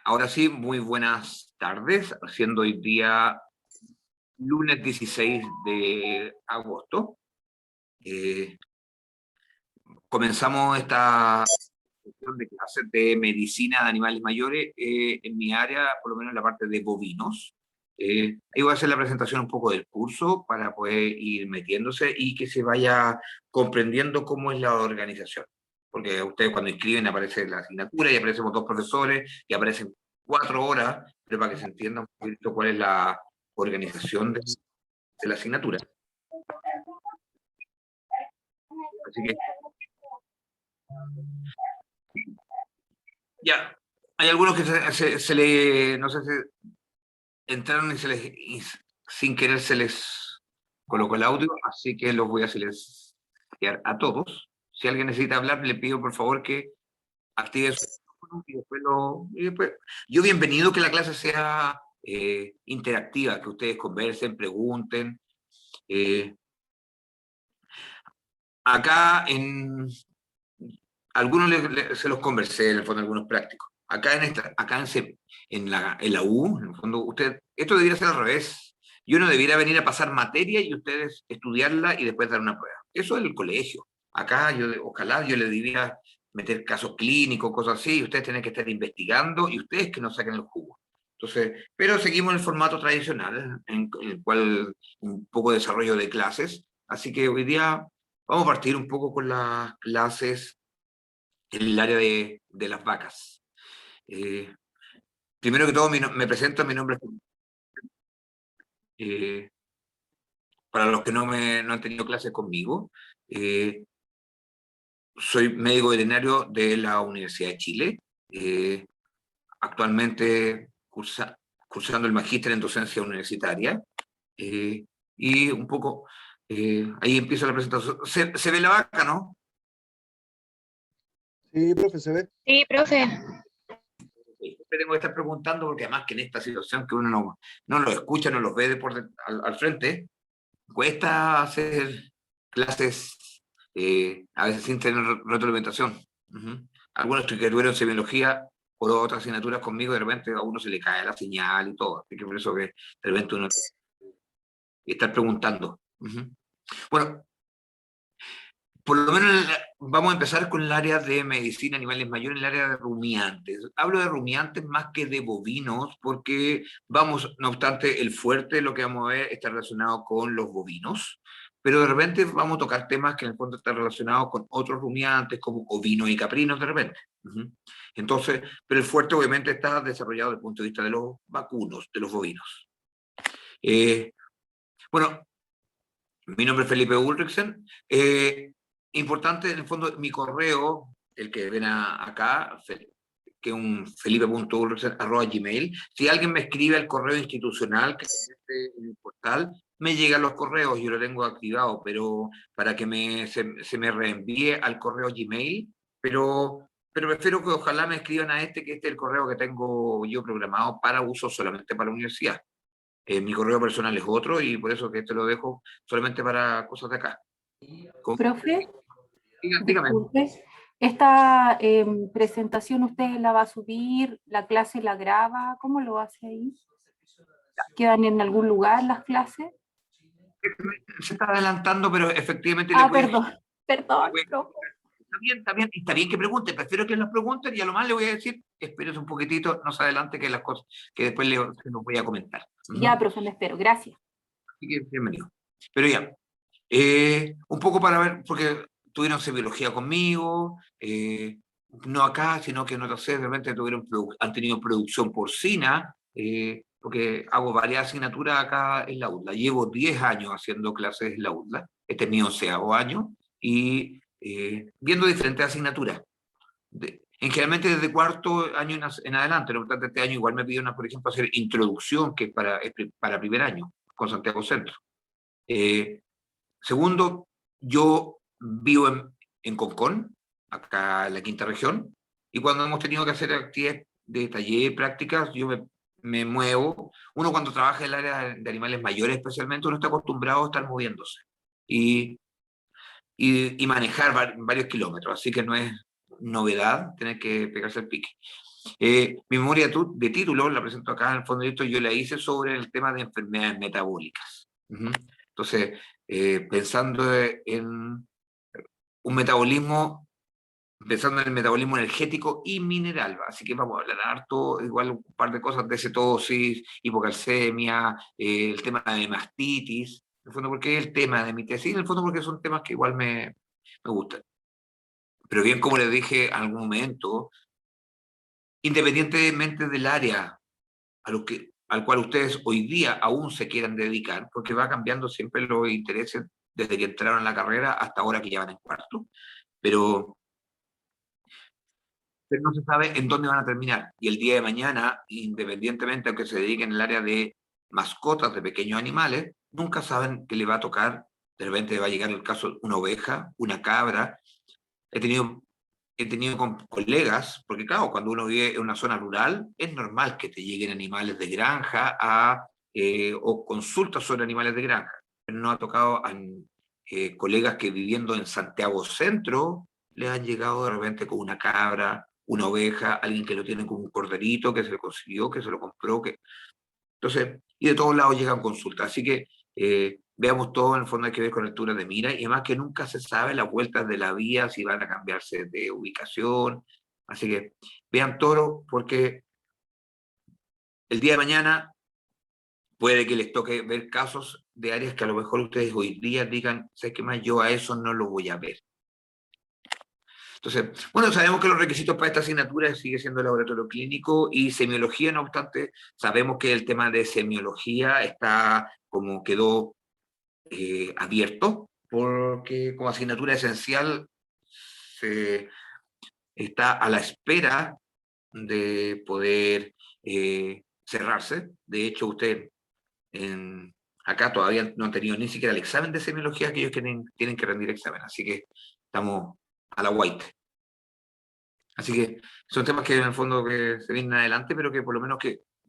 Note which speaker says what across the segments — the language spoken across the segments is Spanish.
Speaker 1: Ahora sí, muy buenas tardes, siendo hoy día lunes 16 de agosto. Eh, Comenzamos esta sesión de clases de medicina de animales mayores en mi área, por lo menos en la parte de bovinos. Ahí voy a hacer la presentación un poco del curso para poder ir metiéndose y que se vaya comprendiendo cómo es la organización. Porque ustedes cuando inscriben aparece la asignatura y aparecen los dos profesores y aparecen 4 horas, pero para que se entienda un poquito cuál es la organización de la asignatura. Así que ya, hay algunos que se le, no sé si entraron y sin querer se les colocó el audio, así que los voy a silenciar a todos. Si alguien necesita hablar, le pido por favor que active su micrófono y después, yo bienvenido que la clase sea interactiva, que ustedes conversen, pregunten. Eh, Acá algunos se los conversé, en el fondo, algunos prácticos. En la U, en el fondo, esto debería ser al revés. Yo no debiera venir a pasar materia y ustedes estudiarla y después dar una prueba. Eso es el colegio. Acá ojalá yo le debiera meter casos clínicos, cosas así, y ustedes tienen que estar investigando y ustedes que nos saquen el jugo. Entonces, pero seguimos el formato tradicional, en el cual un poco de desarrollo de clases. Así que hoy día vamos a partir un poco con las clases en el área de las vacas. Eh, Primero que todo, me presento, mi nombre es... eh, para los que no han tenido clases conmigo, eh, soy médico veterinario de la Universidad de Chile, eh, actualmente cursando el magíster en docencia universitaria, eh, y un poco, ahí empieza la presentación. Se ve la vaca, ¿no?
Speaker 2: Sí, profe, se ve.
Speaker 3: Sí, profe.
Speaker 1: Siempre tengo que estar preguntando porque además que en esta situación que uno no los escucha, no los ve al frente, cuesta hacer clases a veces sin tener retroalimentación. Algunos que tuvieron semiología por otras asignaturas conmigo, de repente a uno se le cae la señal y todo. Así que por eso que de repente uno está preguntando. Bueno, por lo menos vamos a empezar con el área de medicina animales mayores, en el área de rumiantes. Hablo de rumiantes más que de bovinos, porque vamos, no obstante, el fuerte, lo que vamos a ver, está relacionado con los bovinos, pero de repente vamos a tocar temas que en el fondo están relacionados con otros rumiantes, como ovinos y caprinos, de repente. Entonces, pero el fuerte obviamente está desarrollado desde el punto de vista de los vacunos, de los bovinos. Bueno, mi nombre es Felipe Ulrichsen. Importante, en el fondo, mi correo, el que ven acá, que es un felipe.ulrichsen@gmail. Si alguien me escribe al correo institucional que existe en el portal, me llegan los correos, yo lo tengo activado, pero para que se me reenvíe al correo Gmail, pero prefiero que ojalá me escriban a que este es el correo que tengo yo programado para uso solamente para la universidad. Mi correo personal es otro y por eso que este lo dejo solamente para cosas de acá.
Speaker 3: Profe,
Speaker 1: Dígame.
Speaker 3: disculpe. ¿Esta presentación usted la va a subir? ¿La clase la graba? ¿Cómo lo hace ahí? ¿Quedan en algún lugar las clases?
Speaker 1: Se está adelantando, pero efectivamente
Speaker 3: Perdón, profe.
Speaker 1: Está bien, y está bien que pregunte, prefiero que nos pregunten y a lo más le voy a decir, espérese un poquitito, no se adelante que las cosas que después se los voy a comentar.
Speaker 3: Ya, profe, me espero, gracias.
Speaker 1: Así que bienvenido. Pero ya, un poco para ver, porque tuvieron semiología conmigo, no acá, sino que en otras sedes realmente han tenido producción porcina, porque hago varias asignaturas acá en la UDLA. Llevo 10 años haciendo clases en la UDLA, este es mi 11º año, y viendo diferentes asignaturas. Generalmente desde cuarto año en adelante, no obstante este año igual me pidieron, por ejemplo, hacer introducción, que es para primer año, con Santiago Centro. Segundo, yo vivo en Concón, acá en la quinta región, y cuando hemos tenido que hacer actividades de taller, prácticas, yo me muevo. Uno cuando trabaja en el área de animales mayores especialmente, uno está acostumbrado a estar moviéndose y manejar varios kilómetros, así que no es novedad tener que pegarse el pique. Mi memoria de título, la presento acá en el fondo de esto, yo la hice sobre el tema de enfermedades metabólicas. Entonces, pensando en un metabolismo, pensando en el metabolismo energético y mineral, así que vamos a hablar harto, igual un par de cosas de cetosis, hipocalcemia, el tema de mastitis, en el fondo porque es el tema de mi tesis, en el fondo porque son temas que igual me gustan. Pero bien, como les dije en algún momento, independientemente del área al cual ustedes hoy día aún se quieran dedicar, porque va cambiando siempre los intereses desde que entraron en la carrera hasta ahora que ya van en cuarto, pero, pero no se sabe en dónde van a terminar. Y el día de mañana, independientemente aunque se dediquen en el área de mascotas de pequeños animales, nunca saben qué le va a tocar. De repente va a llegar el caso de una oveja, una cabra. He tenido colegas, porque claro, cuando uno vive en una zona rural, es normal que te lleguen animales de granja o consultas sobre animales de granja. Pero no ha tocado a colegas que viviendo en Santiago Centro, les han llegado de repente con una cabra, una oveja, alguien que lo tiene como un corderito, que se lo consiguió, que se lo compró, que entonces, y de todos lados llegan consultas. Así que veamos todo, en el fondo hay que ver con alturas de mira, y además que nunca se sabe las vueltas de la vía, si van a cambiarse de ubicación. Así que vean todo, porque el día de mañana puede que les toque ver casos de áreas que a lo mejor ustedes hoy día digan, sé que más yo a eso no lo voy a ver. Entonces, bueno, sabemos que los requisitos para esta asignatura sigue siendo laboratorio clínico y semiología, no obstante, sabemos que el tema de semiología está como quedó abierto, porque como asignatura esencial se está a la espera de poder cerrarse. De hecho, usted acá todavía no han tenido ni siquiera el examen de semiología que ellos tienen que rendir examen, así que estamos a la white. Así que son temas que en el fondo que se vienen adelante, pero que por lo menos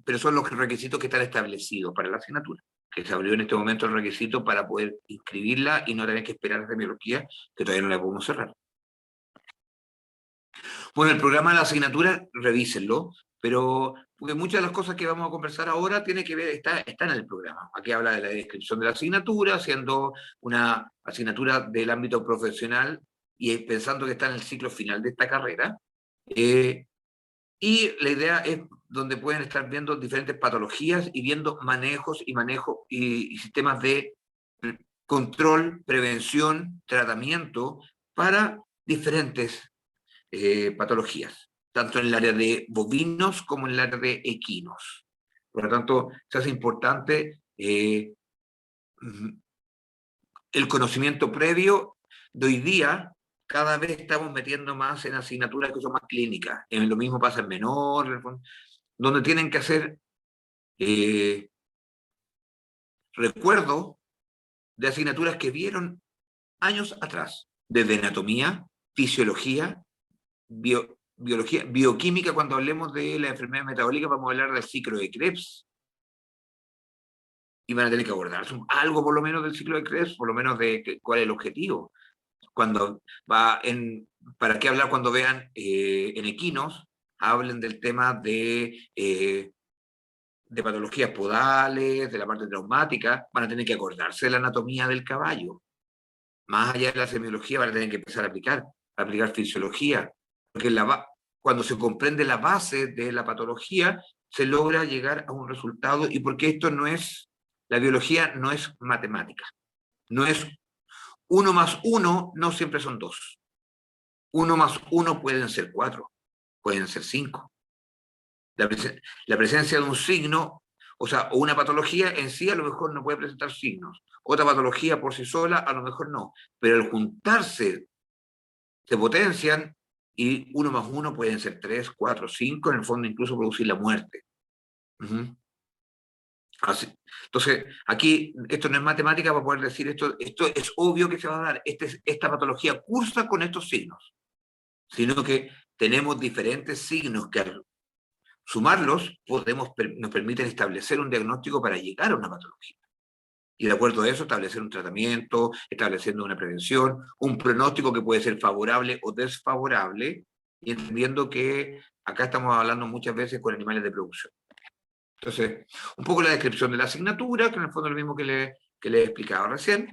Speaker 1: pero son los requisitos que están establecidos para la asignatura, que se abrió en este momento el requisito para poder inscribirla y no tener que esperar a semiología, que todavía no la podemos cerrar. Bueno, el programa de la asignatura, revísenlo, pero porque muchas de las cosas que vamos a conversar ahora tiene que ver, está en el programa. Aquí habla de la descripción de la asignatura, siendo una asignatura del ámbito profesional y pensando que está en el ciclo final de esta carrera. Y la idea es donde pueden estar viendo diferentes patologías y viendo manejos y sistemas de control, prevención, tratamiento para diferentes patologías, tanto en el área de bovinos como en el área de equinos. Por lo tanto, se hace importante el conocimiento previo de hoy día. Cada vez estamos metiendo más en asignaturas que son más clínicas. Lo mismo pasa en menor, donde tienen que hacer recuerdo de asignaturas que vieron años atrás, desde anatomía, fisiología, biología, bioquímica. Cuando hablemos de la enfermedad metabólica vamos a hablar del ciclo de Krebs, y van a tener que abordar algo por lo menos del ciclo de Krebs, por lo menos de cuál es el objetivo. Cuando ¿para qué hablar cuando vean en equinos? Hablen del tema de patologías podales, de la parte traumática, van a tener que acordarse de la anatomía del caballo. Más allá de la semiología van a tener que empezar a aplicar fisiología, porque cuando se comprende la base de la patología, se logra llegar a un resultado, y porque la biología no es matemática, no es 1 más 1, no siempre son 2. 1 más 1 pueden ser 4, pueden ser 5. La presencia de un signo, o sea, o una patología en sí a lo mejor no puede presentar signos. Otra patología por sí sola a lo mejor no. Pero al juntarse se potencian, y 1 más 1 pueden ser 3, 4, 5, en el fondo incluso producir la muerte. Así. Entonces, aquí esto no es matemática para poder decir esto es obvio que se va a dar. Esta patología cursa con estos signos, sino que tenemos diferentes signos que al sumarlos nos permiten establecer un diagnóstico para llegar a una patología. Y de acuerdo a eso, establecer un tratamiento, estableciendo una prevención, un pronóstico que puede ser favorable o desfavorable, y entendiendo que acá estamos hablando muchas veces con animales de producción. Entonces, un poco la descripción de la asignatura, que en el fondo es lo mismo que le he explicado recién.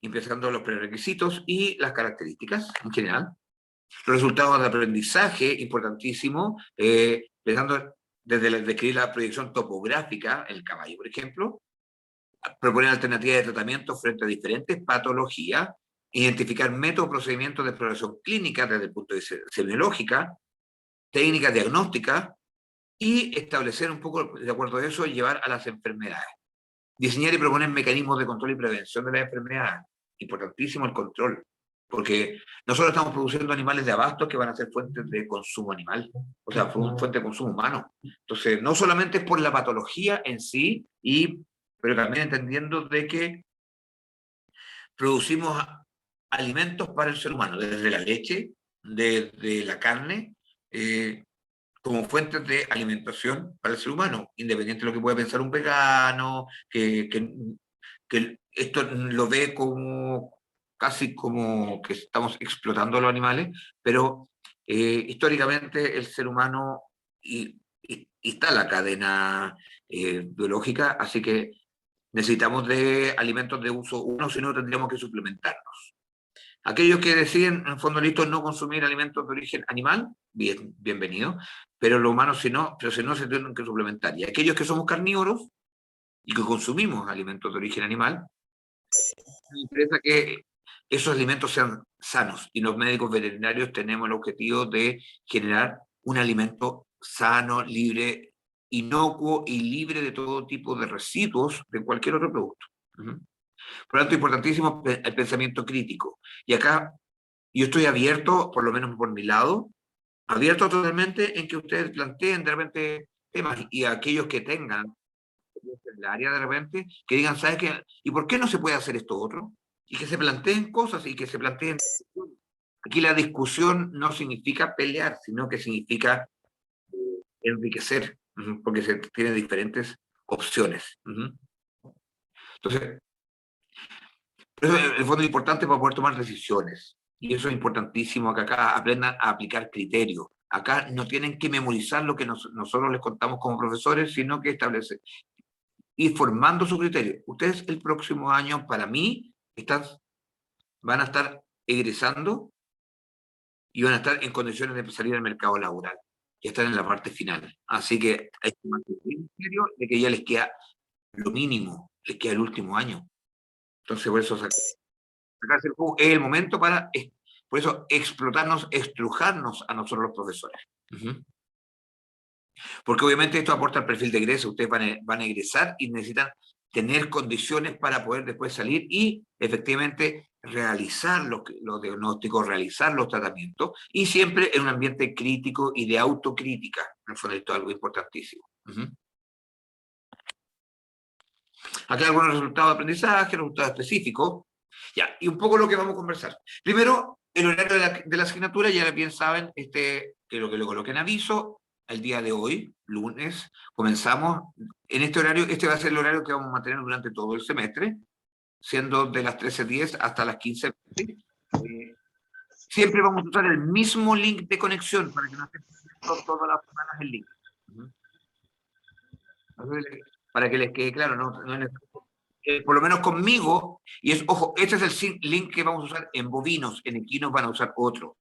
Speaker 1: Empezando los prerequisitos y las características en general. Los resultados de aprendizaje, importantísimo, empezando desde describir la proyección topográfica, el caballo, por ejemplo, proponer alternativas de tratamiento frente a diferentes patologías, identificar métodos, procedimientos de exploración clínica desde el punto de vista semiológica, técnicas diagnósticas, y establecer un poco, de acuerdo a eso, llevar a las enfermedades. Diseñar y proponer mecanismos de control y prevención de las enfermedades. Importantísimo el control, porque nosotros estamos produciendo animales de abasto que van a ser fuentes de consumo animal, o sea, fuentes de consumo humano. Entonces, no solamente es por la patología en sí, pero también entendiendo de que producimos alimentos para el ser humano, desde la leche, desde la carne, como fuentes de alimentación para el ser humano, independiente de lo que pueda pensar un vegano, que esto lo ve como casi como que estamos explotando a los animales, pero históricamente el ser humano y está la cadena biológica, así que necesitamos de alimentos de uso humano, si no tendríamos que suplementarnos. Aquellos que deciden, en fondo listo, no consumir alimentos de origen animal, bienvenido, pero los humanos pero si no se tienen que suplementar. Y aquellos que somos carnívoros y que consumimos alimentos de origen animal, me interesa que esos alimentos sean sanos, y los médicos veterinarios tenemos el objetivo de generar un alimento sano, libre, inocuo y libre de todo tipo de residuos de cualquier otro producto. Por lo tanto, importantísimo el pensamiento crítico. Y acá yo estoy abierto, por lo menos por mi lado, abierto totalmente en que ustedes planteen de repente temas, y a aquellos que tengan en el área de repente, que digan, ¿sabes qué? ¿Y por qué no se puede hacer esto otro? Y que se planteen cosas y que se planteen. Aquí la discusión no significa pelear, sino que significa enriquecer, porque se tienen diferentes opciones. Entonces, eso en el fondo es importante para poder tomar decisiones. Y eso es importantísimo, que acá aprendan a aplicar criterios. Acá no tienen que memorizar lo que nosotros les contamos como profesores, sino que establecer, ir formando su criterio. Ustedes el próximo año, para mí, van a estar egresando y van a estar en condiciones de salir al mercado laboral. Ya están en la parte final. Así que hay que mantener en serio de que ya les queda lo mínimo, les queda el último año. Entonces, por eso sacarse el jugo es el momento para, por eso, explotarnos, estrujarnos a nosotros los profesores. Porque obviamente esto aporta al perfil de egreso. Ustedes van a egresar y necesitan tener condiciones para poder después salir y efectivamente realizar los diagnósticos, realizar los tratamientos, y siempre en un ambiente crítico y de autocrítica. En el fondo esto es algo importantísimo. Aquí hay algunos resultados de aprendizaje, resultados específicos. Ya, y un poco lo que vamos a conversar. Primero, el horario de la asignatura, ya bien saben, que lo que lo coloquen en aviso, el día de hoy, lunes, comenzamos en este horario. Este va a ser el horario que vamos a mantener durante todo el semestre, siendo de las 13:10 hasta las 15:20. Siempre vamos a usar el mismo link de conexión para que no estén todas las semanas el link. Para que les quede claro, por lo menos conmigo, ojo, este es el link que vamos a usar en bovinos, en equinos van a usar otro.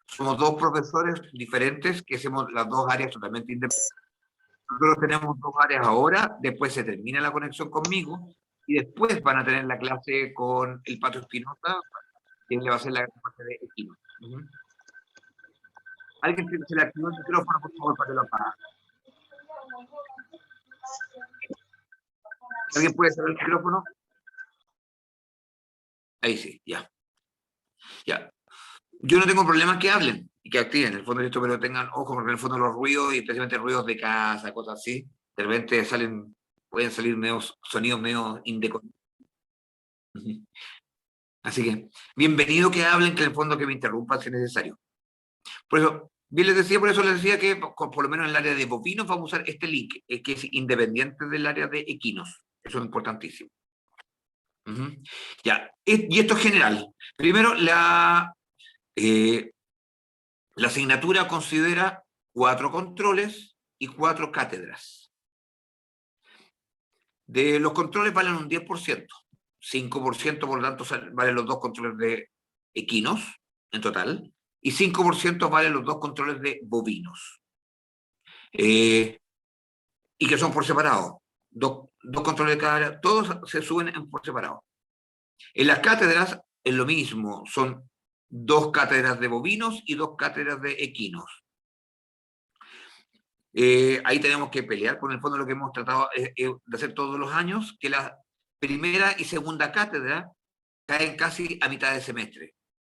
Speaker 1: Somos dos profesores diferentes que hacemos las dos áreas totalmente independientes. Nosotros tenemos dos áreas ahora, después se termina la conexión conmigo, y después van a tener la clase con el Pato Espinosa, que le va a hacer la parte de equinos. Alguien se le activó el micrófono, por favor, para que lo apague. ¿Alguien puede cerrar el micrófono? Ahí sí, ya. Ya. Yo no tengo problema que hablen y que activen el fondo de esto, pero tengan ojo, porque en el fondo los ruidos, y especialmente ruidos de casa, cosas así, de repente pueden salir sonidos medio indecorosos. Así que, bienvenido que hablen, que en el fondo que me interrumpan si es necesario. Por eso, por eso les decía que por lo menos en el área de bovinos vamos a usar este link, que es independiente del área de equinos. Eso es importantísimo. Ya, y esto es general. Primero, La asignatura considera 4 controles y 4 cátedras. De los controles valen un 10%, 5% por lo tanto valen los 2 controles de equinos en total, y 5% valen los 2 controles de bovinos. Y que son por separado. Dos controles de cada área, todos se suben por separado. En las cátedras es lo mismo, son 2 cátedras de bovinos y 2 cátedras de equinos. Ahí tenemos que pelear, por el fondo lo que hemos tratado de hacer todos los años, que la primera y segunda cátedra caen casi a mitad de semestre.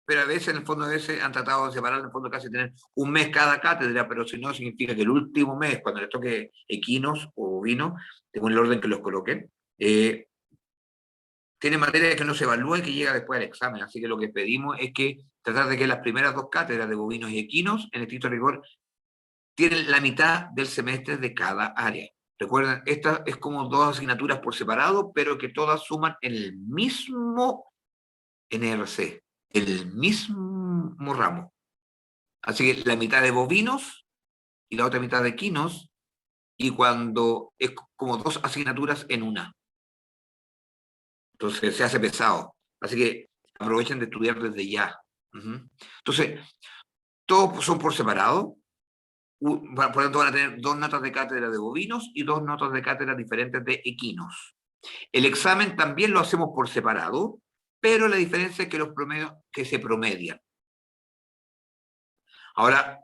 Speaker 1: Pero a veces, en el fondo, han tratado de separar, en el fondo, casi tener un mes cada cátedra, pero si no, significa que el último mes, cuando les toque equinos o bovinos, según el orden que los coloquen, tiene materia que no se evalúa y que llega después al examen. Así que lo que pedimos es que tratar de que las primeras 2 cátedras de bovinos y equinos, en estricto rigor, tienen la mitad del semestre de cada área. Recuerden, esta es como 2 asignaturas por separado, pero que todas suman en el mismo NRC, el mismo ramo. Así que la mitad de bovinos y la otra mitad de equinos, y cuando es como 2 asignaturas en una. Entonces se hace pesado. Así que aprovechen de estudiar desde ya. Entonces, todos son por separado. Por lo tanto, van a tener 2 notas de cátedra de bovinos y 2 notas de cátedra diferentes de equinos. El examen también lo hacemos por separado, pero la diferencia es que los promedios que se promedian. Ahora,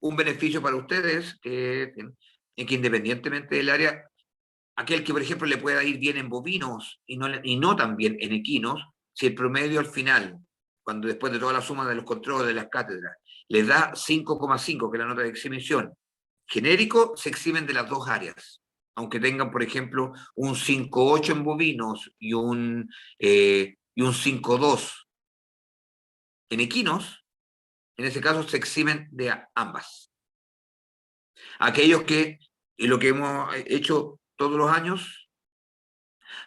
Speaker 1: un beneficio para ustedes es que independientemente del área, aquel que, por ejemplo, le pueda ir bien en bovinos y no tan bien en equinos, si el promedio al final, cuando después de toda la suma de los controles de las cátedras, les da 5,5, que es la nota de exhibición genérico, se exhiben de las 2 áreas. Aunque tengan, por ejemplo, un 5,8 en bovinos y un 5,2 en equinos, en ese caso se exhiben de ambas. Aquellos que, y lo que hemos hecho todos los años,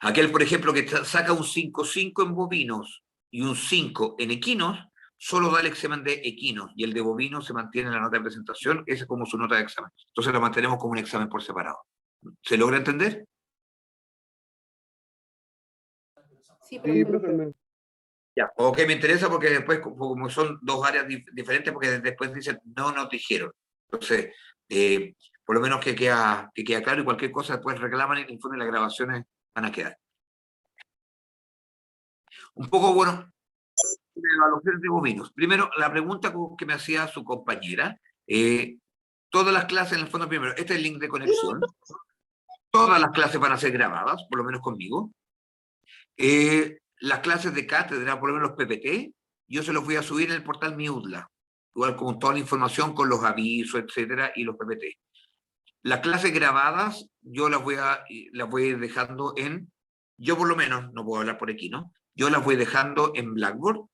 Speaker 1: aquel, por ejemplo, que saca un 5,5 en bovinos y un 5 en equinos, solo da el examen de equinos, y el de bovinos se mantiene en la nota de presentación, esa es como su nota de examen. Entonces lo mantenemos como un examen por separado. ¿Se logra entender?
Speaker 3: Sí, profe.
Speaker 1: Ya, ok, me interesa porque después, como son 2 áreas diferentes, porque después dicen, no nos dijeron. Entonces, por lo menos que queda claro, y cualquier cosa después reclaman y el informe de las grabaciones van a quedar. Un poco, bueno, evaluación de bovinos. Primero, la pregunta que me hacía su compañera. Todas las clases, en el fondo, primero, este es el link de conexión. Todas las clases van a ser grabadas, por lo menos conmigo. Las clases de cátedra, por lo menos los PPT, yo se los voy a subir en el portal Miudla, igual con toda la información, con los avisos, etcétera, y los PPT. Las clases grabadas, yo las voy a ir dejando yo por lo menos, no puedo hablar por aquí, ¿no? Yo las voy dejando en Blackboard,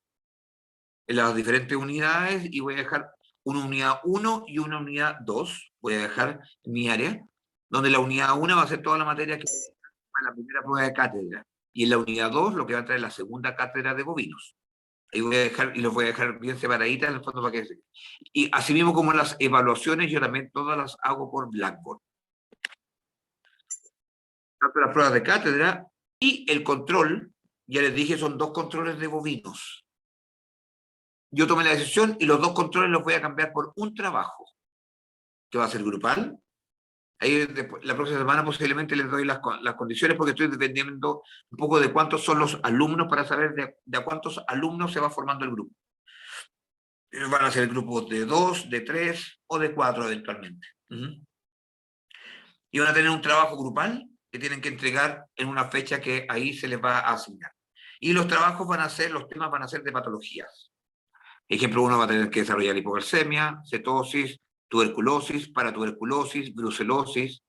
Speaker 1: en las diferentes unidades, y voy a dejar una unidad 1 y una unidad 2, voy a dejar en mi área, donde la unidad 1 va a ser toda la materia que para la primera prueba de cátedra, y en la unidad 2 lo que va a traer la segunda cátedra de bovinos. Ahí voy a dejar, y los voy a dejar bien separaditas en el fondo para que se... Y así mismo como las evaluaciones, yo también todas las hago por Blackboard. Tanto las pruebas de cátedra y el control, ya les dije, son 2 controles de bovinos. Yo tomé la decisión y los 2 controles los voy a cambiar por un trabajo, que va a ser grupal. Ahí después, la próxima semana posiblemente les doy las condiciones, porque estoy dependiendo un poco de cuántos son los alumnos para saber de a cuántos alumnos se va formando el grupo. Van a ser grupos de 2, de 3 o de 4 eventualmente. Y van a tener un trabajo grupal que tienen que entregar en una fecha que ahí se les va a asignar. Y los trabajos los temas van a ser de patologías. Ejemplo, uno va a tener que desarrollar hipoglucemia, cetosis, tuberculosis, paratuberculosis, brucelosis,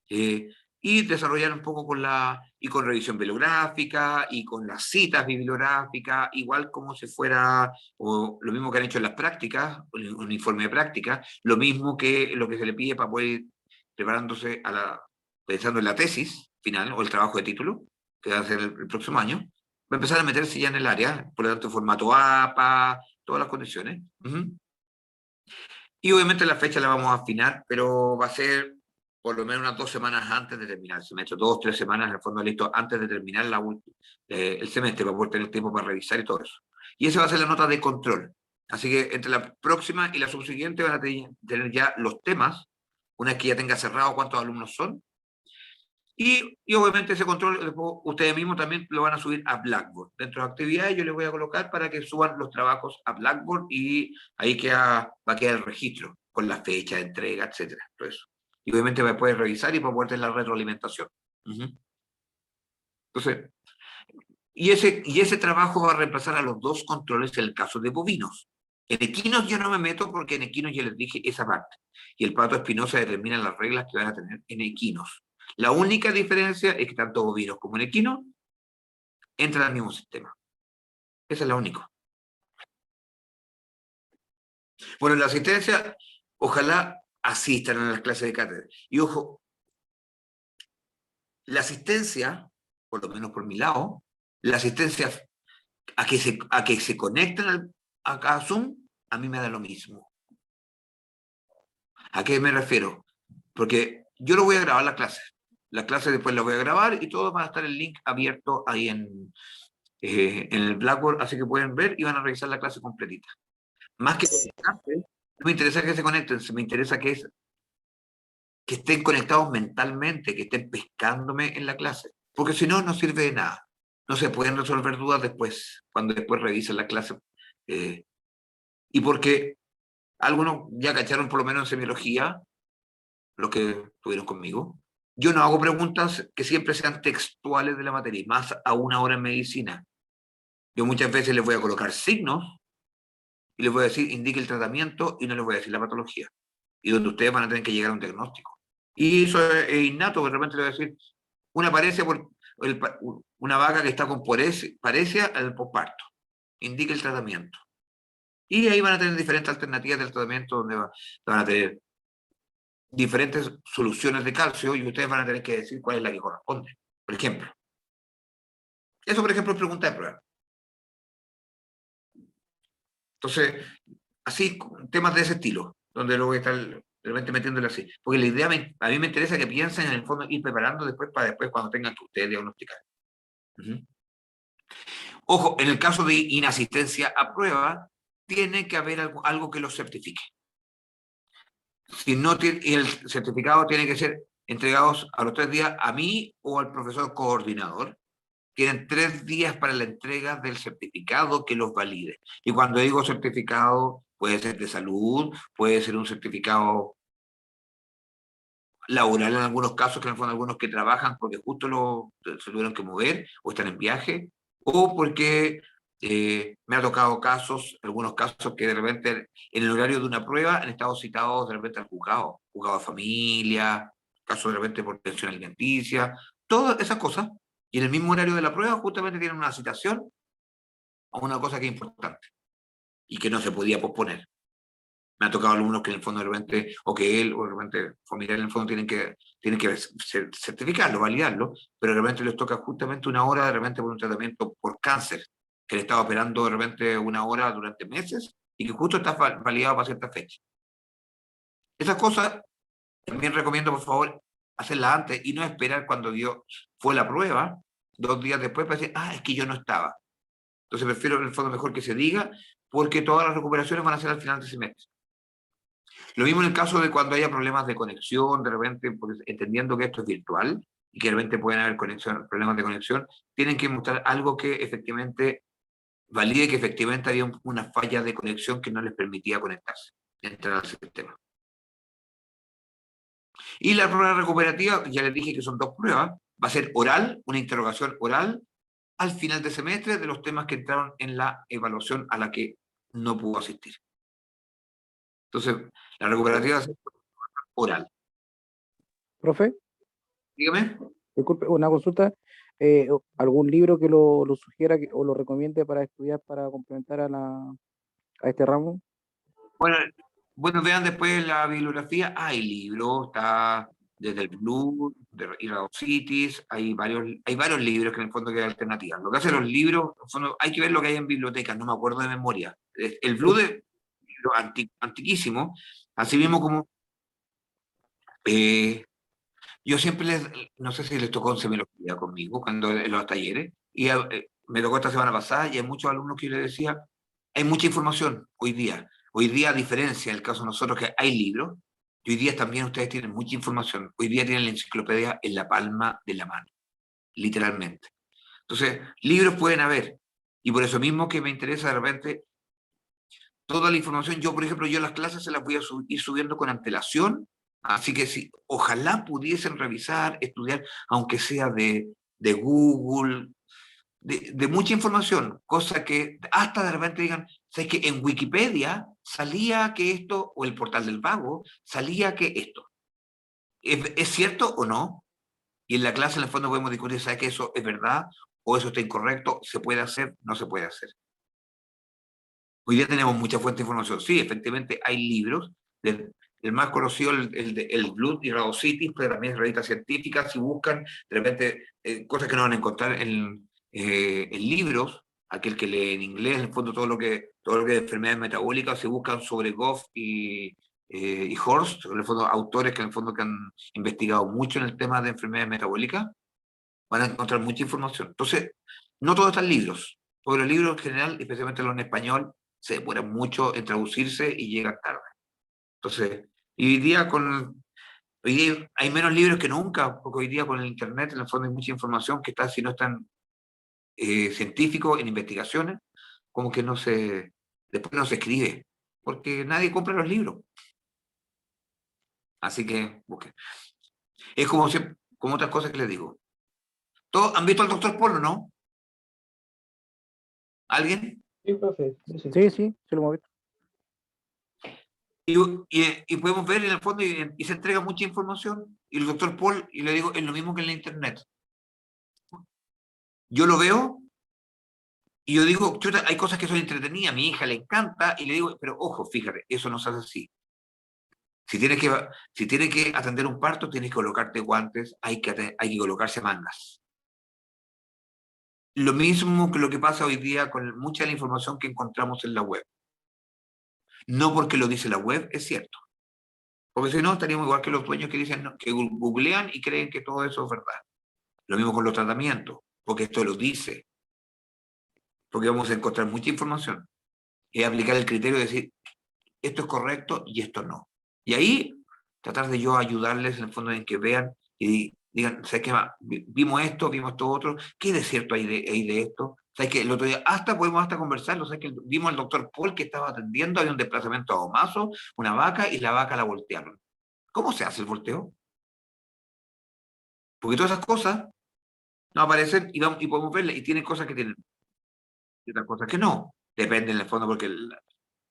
Speaker 1: y desarrollar un poco con revisión bibliográfica y con las citas bibliográficas, igual como si fuera, o lo mismo que han hecho en las prácticas, un informe de práctica, lo mismo que lo que se le pide para poder ir preparándose pensando en la tesis final o el trabajo de título, que va a ser el próximo año. va a empezar a meterse ya en el área, por lo tanto, formato APA, todas las condiciones. Y obviamente la fecha la vamos a afinar, pero va a ser por lo menos unas 2 semanas antes de terminar el semestre, 2 o 3 semanas en el fondo listo antes de terminar el semestre, para poder tener tiempo para revisar y todo eso. Y esa va a ser la nota de control. Así que entre la próxima y la subsiguiente van a tener ya los temas, una vez que ya tenga cerrado cuántos alumnos son, y obviamente ese control después ustedes mismos también lo van a subir a Blackboard. Dentro de actividades yo les voy a colocar para que suban los trabajos a Blackboard y ahí va a quedar el registro con la fecha de entrega, etcétera. Todo eso. Y obviamente va a poder revisar y va a poder tener la retroalimentación. Entonces, y ese trabajo va a reemplazar a los 2 controles en el caso de bovinos. En equinos yo no me meto porque en equinos ya les dije esa parte. Y el Pato Espinosa determina las reglas que van a tener en equinos. La única diferencia es que tanto bovinos como en equinos entran al mismo sistema. Esa es la única. Bueno, la asistencia, ojalá asistan a las clases de cátedra. Y ojo, la asistencia, por lo menos por mi lado, la asistencia a que se conecten a Zoom, a mí me da lo mismo. ¿A qué me refiero? Porque yo lo voy a grabar la clase después la voy a grabar y todo va a estar el link abierto ahí en el Blackboard, así que pueden ver y van a revisar la clase completita. Más que conectarse, no me interesa que se conecten, me interesa que estén conectados mentalmente, que estén pescándome en la clase, porque si no, no sirve de nada. No se pueden resolver dudas después, cuando después revisen la clase. Y porque algunos ya cacharon por lo menos en semiología, los que estuvieron conmigo, yo no hago preguntas que siempre sean textuales de la materia, más aún ahora en medicina. Yo muchas veces les voy a colocar signos y les voy a decir, indique el tratamiento y no les voy a decir la patología. Y donde ustedes van a tener que llegar a un diagnóstico. Y eso es innato, de repente les voy a decir, una vaca que está con paresia al posparto. Indique el tratamiento. Y ahí van a tener diferentes alternativas del tratamiento donde van a tener diferentes soluciones de calcio y ustedes van a tener que decir cuál es la que corresponde, por ejemplo. Eso, por ejemplo, es pregunta de prueba. Entonces, así, temas de ese estilo, donde lo voy a estar de repente metiéndole así. Porque la idea, a mí me interesa que piensen en el fondo ir preparando después para después cuando tengan que ustedes diagnosticar. Ojo, en el caso de inasistencia a prueba, tiene que haber algo que lo certifique. Si no tiene, y el certificado tiene que ser entregados a los 3 días a mí o al profesor coordinador. Tienen 3 días para la entrega del certificado que los valide. Y cuando digo certificado, puede ser de salud, puede ser un certificado laboral en algunos casos, que en el fondo algunos que trabajan porque justo se tuvieron que mover o están en viaje, o porque me ha tocado algunos casos que de repente en el horario de una prueba han estado citados de repente al juzgado de familia, casos de repente por pensión alimenticia, todas esas cosas, y en el mismo horario de la prueba justamente tienen una citación a una cosa que es importante y que no se podía posponer. Me ha tocado alumnos que en el fondo de repente, o que él, o de repente familiar en el fondo tienen que certificarlo, validarlo, pero de repente les toca justamente una hora de repente por un tratamiento por cáncer, que le estaba operando de repente una hora durante meses y que justo está validado para cierta fecha. Esas cosas también recomiendo, por favor, hacerlas antes y no esperar cuando fue la prueba, 2 días después para decir, es que yo no estaba. Entonces prefiero en el fondo mejor que se diga, porque todas las recuperaciones van a ser al final del semestre. Lo mismo en el caso de cuando haya problemas de conexión, de repente, porque entendiendo que esto es virtual y que de repente pueden haber problemas de conexión, tienen que mostrar algo que efectivamente valide que efectivamente había una falla de conexión que no les permitía conectarse, entrar al sistema. Y la prueba recuperativa, ya les dije que son 2 pruebas, va a ser oral, una interrogación oral, al final del semestre de los temas que entraron en la evaluación a la que no pudo asistir. Entonces, la recuperativa va a ser oral.
Speaker 2: Profe,
Speaker 1: Dígame.
Speaker 2: disculpe, una consulta. ¿Algún libro que lo sugiera o lo recomiende para estudiar, para complementar a este ramo?
Speaker 1: Bueno, vean después la bibliografía. Hay libros, está desde el Blue, de Cities, hay varios libros que en el fondo que hay alternativas. Lo que hacen los libros, en el fondo, hay que ver lo que hay en bibliotecas, no me acuerdo de memoria. El Blue de libro antiquísimo, así mismo como yo siempre no sé si les tocó en semiología conmigo, cuando en los talleres, y me tocó esta semana pasada, y hay muchos alumnos que yo les decía, hay mucha información hoy día. Hoy día, a diferencia del caso de nosotros, que hay libros, y hoy día también ustedes tienen mucha información. Hoy día tienen la enciclopedia en la palma de la mano, literalmente. Entonces, libros pueden haber, y por eso mismo que me interesa de repente toda la información. Yo, por ejemplo, yo las clases se las voy a ir subiendo con antelación, así que si, ojalá pudiesen revisar, estudiar, aunque sea de Google, de mucha información, cosa que hasta de repente digan, ¿sabes que en Wikipedia salía que esto, o el portal del vago, salía que esto? ¿Es cierto o no? Y en la clase, en el fondo, podemos discutir, ¿sabes que eso es verdad o eso está incorrecto? ¿Se puede hacer? ¿No se puede hacer? Hoy día tenemos mucha fuente de información. Sí, efectivamente hay libros. El más conocido, el Blood y Cities, pero también revistas científicas, si buscan de repente cosas que no van a encontrar en libros, aquel que lee en inglés, en el fondo todo lo que es enfermedades metabólicas, se buscan sobre Goff y Horst, en el fondo autores que en el fondo que han investigado mucho en el tema de enfermedades metabólicas, van a encontrar mucha información. Entonces, no todo está en libros, porque los libros en general, especialmente los en español, se demoran mucho en traducirse y llegan tarde. Entonces, y hoy día hay menos libros que nunca, porque hoy día con el internet en el fondo hay mucha información que está, si no están científicos en investigaciones, como que después no se escribe, porque nadie compra los libros. Así que, busquen. Es como otras cosas que les digo. ¿Todos han visto al doctor Polo, no? ¿Alguien?
Speaker 4: Sí, profe, sí, sí.
Speaker 2: Sí, sí, se lo hemos visto.
Speaker 1: Y podemos ver en el fondo y se entrega mucha información. Y el doctor Paul, y le digo, es lo mismo que en la internet. Yo lo veo y yo digo, chuta, hay cosas que son entretenidas, a mi hija le encanta, y le digo, pero ojo, fíjate, eso no se hace así. Si tienes que atender un parto, tienes que colocarte guantes, hay que colocarse mangas. Lo mismo que lo que pasa hoy día con mucha de la información que encontramos en la web. No porque lo dice la web, es cierto. Porque si no, estaríamos igual que los dueños que dicen, que googlean y creen que todo eso es verdad. Lo mismo con los tratamientos, porque esto lo dice. Porque vamos a encontrar mucha información. Y aplicar el criterio de decir, esto es correcto y esto no. Y ahí, tratar de yo ayudarles en el fondo en que vean y digan, ¿sabes qué? Vimos esto otro, ¿qué de cierto hay de esto? ¿Sabes qué? El otro día podemos conversarlo, ¿sabes qué? Vimos al doctor Paul que estaba atendiendo, había un desplazamiento a Omaso, una vaca, y la vaca la voltearon. ¿Cómo se hace el volteo? Porque todas esas cosas no aparecen y podemos verlas, y tienen cosas que tienen y otras cosas que no. Depende en el fondo, porque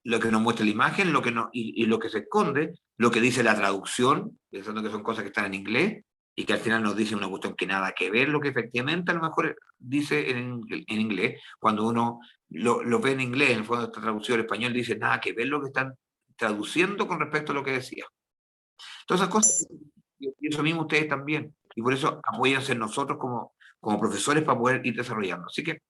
Speaker 1: lo que nos muestra la imagen, lo que no, y lo que se esconde, lo que dice la traducción, pensando que son cosas que están en inglés, y que al final nos dice una cuestión que nada que ver, lo que efectivamente a lo mejor dice en inglés, cuando uno lo ve en inglés, en el fondo esta traducción al español dice nada que ver lo que están traduciendo con respecto a lo que decía. Todas esas cosas, y eso mismo ustedes también, y por eso apóyense en nosotros como profesores para poder ir desarrollando. Así que,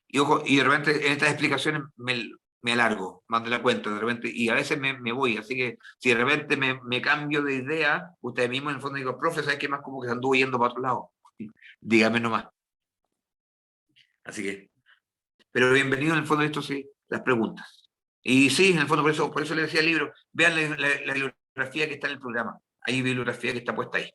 Speaker 1: y ojo, y de repente en estas explicaciones me alargo, más de la cuenta, de repente, y a veces me voy, así que si de repente me cambio de idea, ustedes mismos en el fondo digo, profe, ¿sabes qué más? Como que se anduvo yendo para otro lado. Dígame nomás. Así que, pero bienvenido en el fondo de esto, sí, las preguntas. Y sí, en el fondo, por eso le decía al libro, vean la bibliografía que está en el programa. Hay bibliografía que está puesta ahí.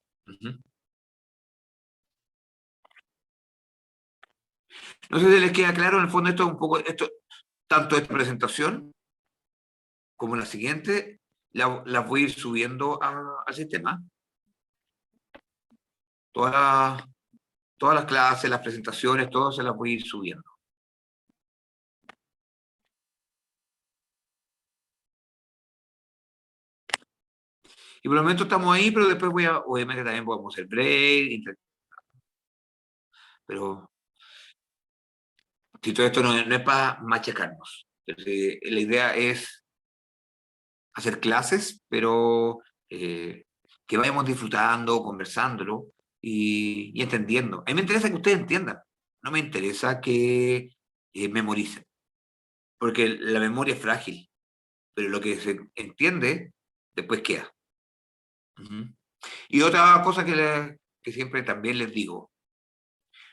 Speaker 1: No sé si les queda claro, en el fondo esto es un poco, tanto esta presentación como la siguiente, la voy a ir subiendo al sistema. Todas las clases, las presentaciones, todo se las voy a ir subiendo. Y por el momento estamos ahí, pero después obviamente también podemos hacer break, pero si todo esto no es para machacarnos. Entonces, la idea es hacer clases, pero que vayamos disfrutando, conversándolo y entendiendo. A mí me interesa que ustedes entiendan, no me interesa que memoricen, porque la memoria es frágil, pero lo que se entiende después queda. Ujú. Y otra cosa que siempre también les digo,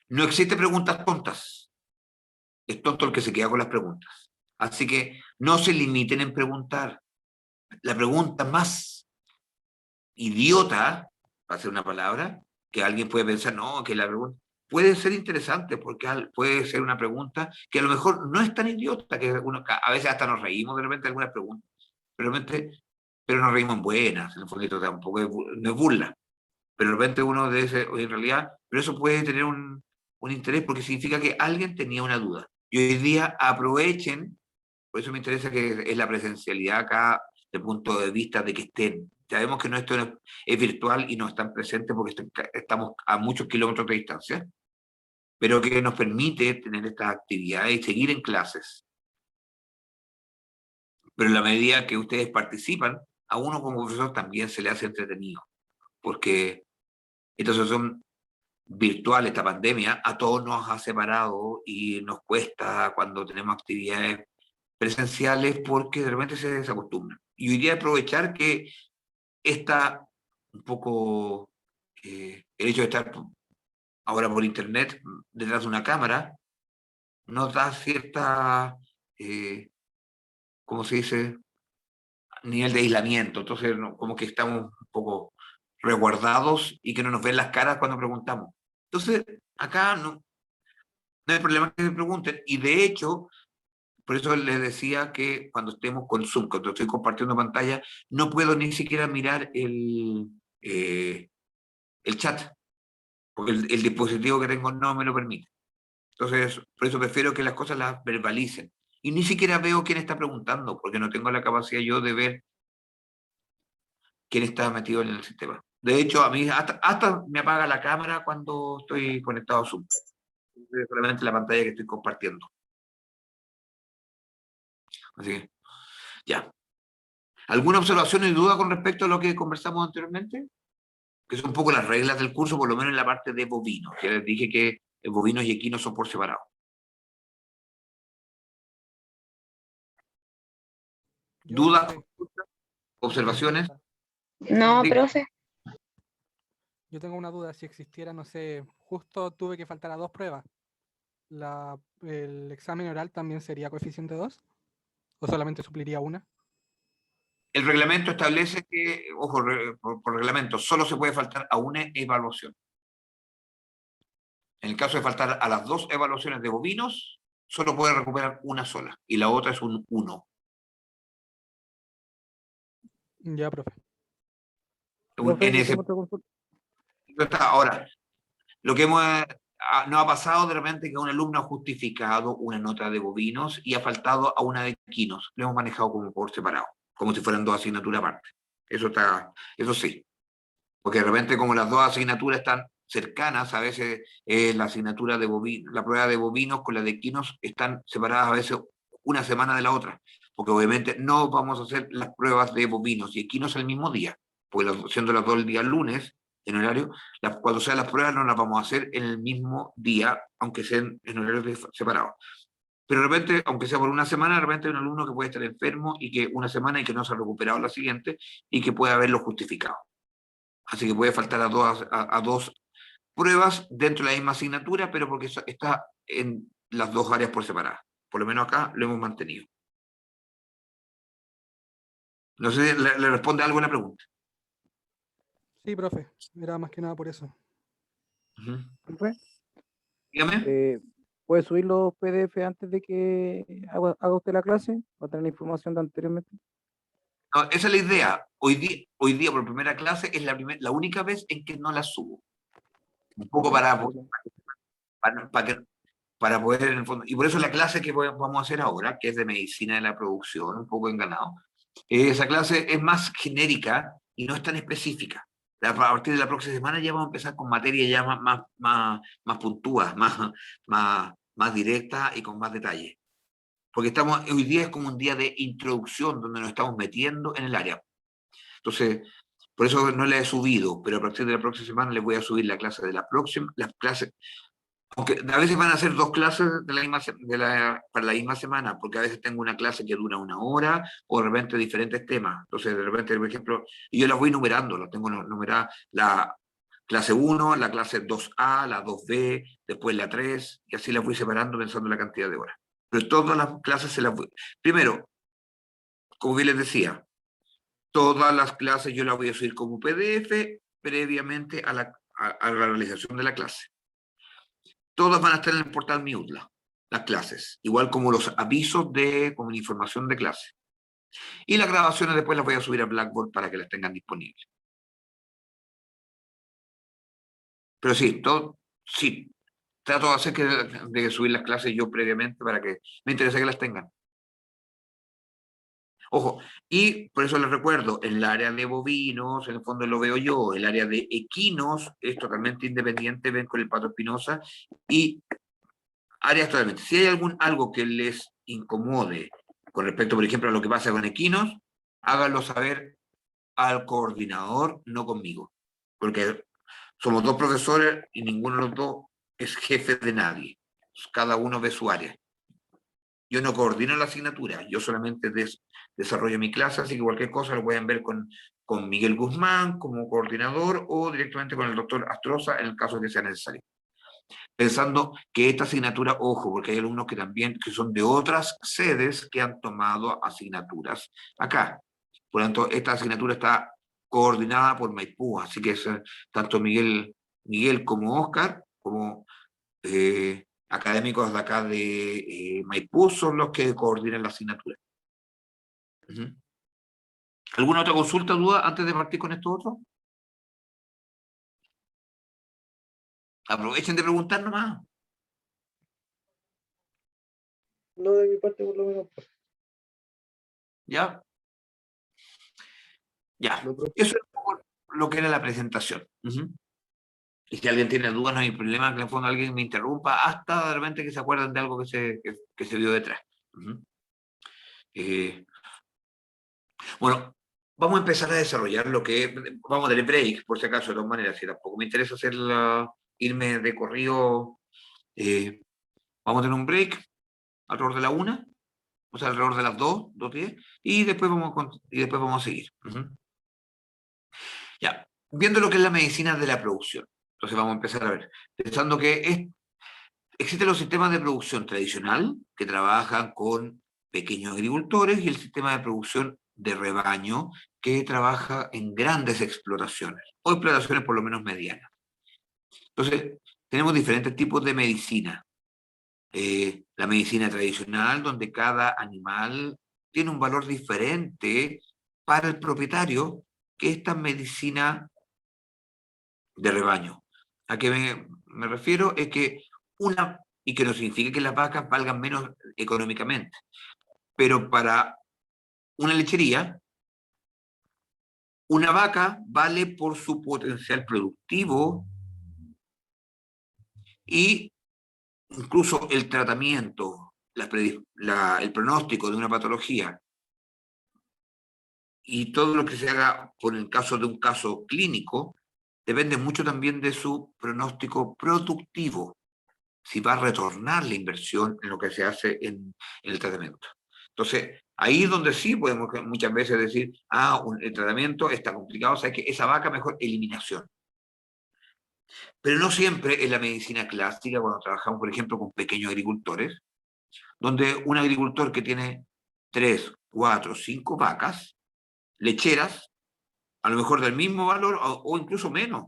Speaker 1: no existe preguntas tontas, es tonto el que se queda con las preguntas. Así que no se limiten en preguntar. La pregunta más idiota, para hacer una palabra, que alguien puede pensar, no, que la pregunta puede ser interesante porque puede ser una pregunta que a lo mejor no es tan idiota, que a veces hasta nos reímos de repente de algunas preguntas, pero, pero nos reímos en buenas, en el fondo tampoco no es burla, pero de repente uno dice, oye, en realidad, pero eso puede tener un interés porque significa que alguien tenía una duda. Y hoy día aprovechen, por eso me interesa que es la presencialidad acá, desde el punto de vista de que estén. Sabemos que esto es virtual y no están presentes porque estamos a muchos kilómetros de distancia, pero que nos permite tener estas actividades y seguir en clases. Pero en la medida que ustedes participan, a uno como profesor también se le hace entretenido, porque entonces son virtual esta pandemia, a todos nos ha separado y nos cuesta cuando tenemos actividades presenciales porque de repente se desacostumbran. Y hoy día aprovechar que está un poco el hecho de estar ahora por internet detrás de una cámara nos da cierta, ¿cómo se dice?, nivel de aislamiento. Entonces, como que estamos un poco resguardados y que no nos ven las caras cuando preguntamos. Entonces, acá no hay problema que me pregunten. Y de hecho, por eso les decía que cuando estemos con Zoom, cuando estoy compartiendo pantalla, no puedo ni siquiera mirar el chat, porque el dispositivo que tengo no me lo permite. Entonces, por eso prefiero que las cosas las verbalicen. Y ni siquiera veo quién está preguntando, porque no tengo la capacidad yo de ver quién está metido en el sistema. De hecho, a mí hasta me apaga la cámara cuando estoy conectado a Zoom. Es solamente la pantalla que estoy compartiendo. Así que, ya. ¿Alguna observación y duda con respecto a lo que conversamos anteriormente? Que son un poco las reglas del curso, por lo menos en la parte de bovinos. Ya les dije que bovinos y equinos son por separado. ¿Dudas, observaciones?
Speaker 4: No,
Speaker 1: Sí.
Speaker 4: profe.
Speaker 5: Yo tengo una duda, si existiera, no sé, justo tuve que faltar a 2 pruebas. ¿El examen oral también sería coeficiente 2? ¿O solamente supliría una?
Speaker 1: El reglamento establece que, ojo, por reglamento, solo se puede faltar a una evaluación. En el caso de faltar a las 2 evaluaciones de bovinos, solo puede recuperar una sola, y la otra es un 1.
Speaker 5: Ya, profe.
Speaker 2: Profe,
Speaker 1: En
Speaker 2: yo
Speaker 1: ese
Speaker 2: tengo otra consulta.
Speaker 1: está. Ahora, lo que nos ha pasado de repente que un alumno ha justificado una nota de bovinos y ha faltado a una de equinos. Lo hemos manejado como por separado, como si fueran 2 asignaturas aparte. Eso sí. Porque de repente como las 2 asignaturas están cercanas, a veces la asignatura de bovinos, la prueba de bovinos con la de equinos están separadas a veces una semana de la otra. Porque obviamente no vamos a hacer las pruebas de bovinos y equinos el mismo día, porque siendo las 2 el día lunes, en horario, cuando sean las pruebas no las vamos a hacer en el mismo día, aunque sean en horarios separados. Pero de repente, aunque sea por una semana, de repente hay un alumno que puede estar enfermo y que una semana y que no se ha recuperado la siguiente y que puede haberlo justificado. Así que puede faltar a 2 pruebas dentro de la misma asignatura, pero porque está en las 2 áreas por separado. Por lo menos acá lo hemos mantenido. No sé si le responde algo a la pregunta.
Speaker 5: Sí, profe, era más que nada por eso.
Speaker 2: Profe,
Speaker 1: Dígame.
Speaker 2: ¿puede subir los PDF antes de que haga usted la clase? ¿Va a tener la información de anteriormente?
Speaker 1: No, esa es la idea. Hoy día por primera clase, es la única vez en que no la subo. Un poco para poder, en el fondo. Y por eso la clase que vamos a hacer ahora, que es de medicina de la producción, un poco enganado, esa clase es más genérica y no es tan específica. A partir de la próxima semana ya vamos a empezar con materia ya más puntúa, más directa y con más detalle. Porque hoy día es como un día de introducción donde nos estamos metiendo en el área. Entonces, Por eso no la he subido, pero a partir de la próxima semana les voy a subir la clase de la próxima, las clases, aunque a veces van a ser dos clases de la misma, para la misma semana, porque a veces tengo una clase que dura 1 hora, o de repente diferentes temas. Entonces, de repente, por ejemplo, y yo las voy numerando, las tengo numeradas, la clase 1, la clase 2A, la 2B, después la 3, y así las voy separando pensando en la cantidad de horas. Pero todas las clases se las voy... Primero, como bien les decía, todas las clases yo las voy a subir como PDF previamente a la realización de la clase. Todas van a estar en el portal Miutla, las clases, igual como los avisos como la información de clase. Y las grabaciones después las voy a subir a Blackboard para que las tengan disponibles. Pero sí, sí, trato de hacer de subir las clases yo previamente para que me interese que las tengan. Ojo, y por eso les recuerdo, en el área de bovinos, en el fondo lo veo yo, el área de equinos es totalmente independiente, ven con el Pato Espinosa, y áreas totalmente. Si hay algo que les incomode con respecto, por ejemplo, a lo que pasa con equinos, háganlo saber al coordinador, no conmigo, porque somos dos profesores y ninguno de los dos es jefe de nadie. Cada uno ve su área. Yo no coordino la asignatura, yo solamente desarrollo mi clase, así que cualquier cosa lo pueden ver con Miguel Guzmán como coordinador o directamente con el doctor Astroza en el caso que sea necesario. Pensando que esta asignatura, ojo, porque hay alumnos que también que son de otras sedes que han tomado asignaturas acá. Por lo tanto, esta asignatura está coordinada por Maipú, así que es tanto Miguel como Oscar, como académicos de acá de Maipú son los que coordinan la asignatura. ¿Alguna otra consulta, duda, antes de partir con esto otro? Aprovechen de preguntar nomás.
Speaker 2: No, de mi parte por lo menos.
Speaker 1: ¿Ya? Ya. Eso es un poco lo que era la presentación. Y si alguien tiene dudas, no hay problema, que en el fondo alguien me interrumpa, hasta de repente que se acuerdan de algo que se vio detrás. Bueno, vamos a empezar a desarrollar lo que... Vamos a darle break, por si acaso, de todas maneras, si tampoco me interesa irme de corrido. Vamos a tener un break alrededor de la 1, o sea, alrededor de las 2:10, y después vamos a seguir. Ya, viendo lo que es la medicina de la producción. Entonces vamos a empezar a ver, pensando que existen los sistemas de producción tradicional que trabajan con pequeños agricultores y el sistema de producción de rebaño que trabaja en grandes explotaciones o explotaciones por lo menos medianas. Entonces, tenemos diferentes tipos de medicina. La medicina tradicional, donde cada animal tiene un valor diferente para el propietario que esta medicina de rebaño. ¿A qué me refiero? Es que y que no significa que las vacas valgan menos económicamente, pero para una lechería, una vaca vale por su potencial productivo y incluso el tratamiento, el pronóstico de una patología y todo lo que se haga por el caso de un caso clínico depende mucho también de su pronóstico productivo, si va a retornar la inversión en lo que se hace en el tratamiento. Entonces, ahí es donde sí podemos muchas veces decir, el tratamiento está complicado, o sea que esa vaca mejor eliminación. Pero no siempre en la medicina clásica, cuando trabajamos, por ejemplo, con pequeños agricultores, donde un agricultor que tiene 3, 4, 5 vacas lecheras, a lo mejor del mismo valor o incluso menos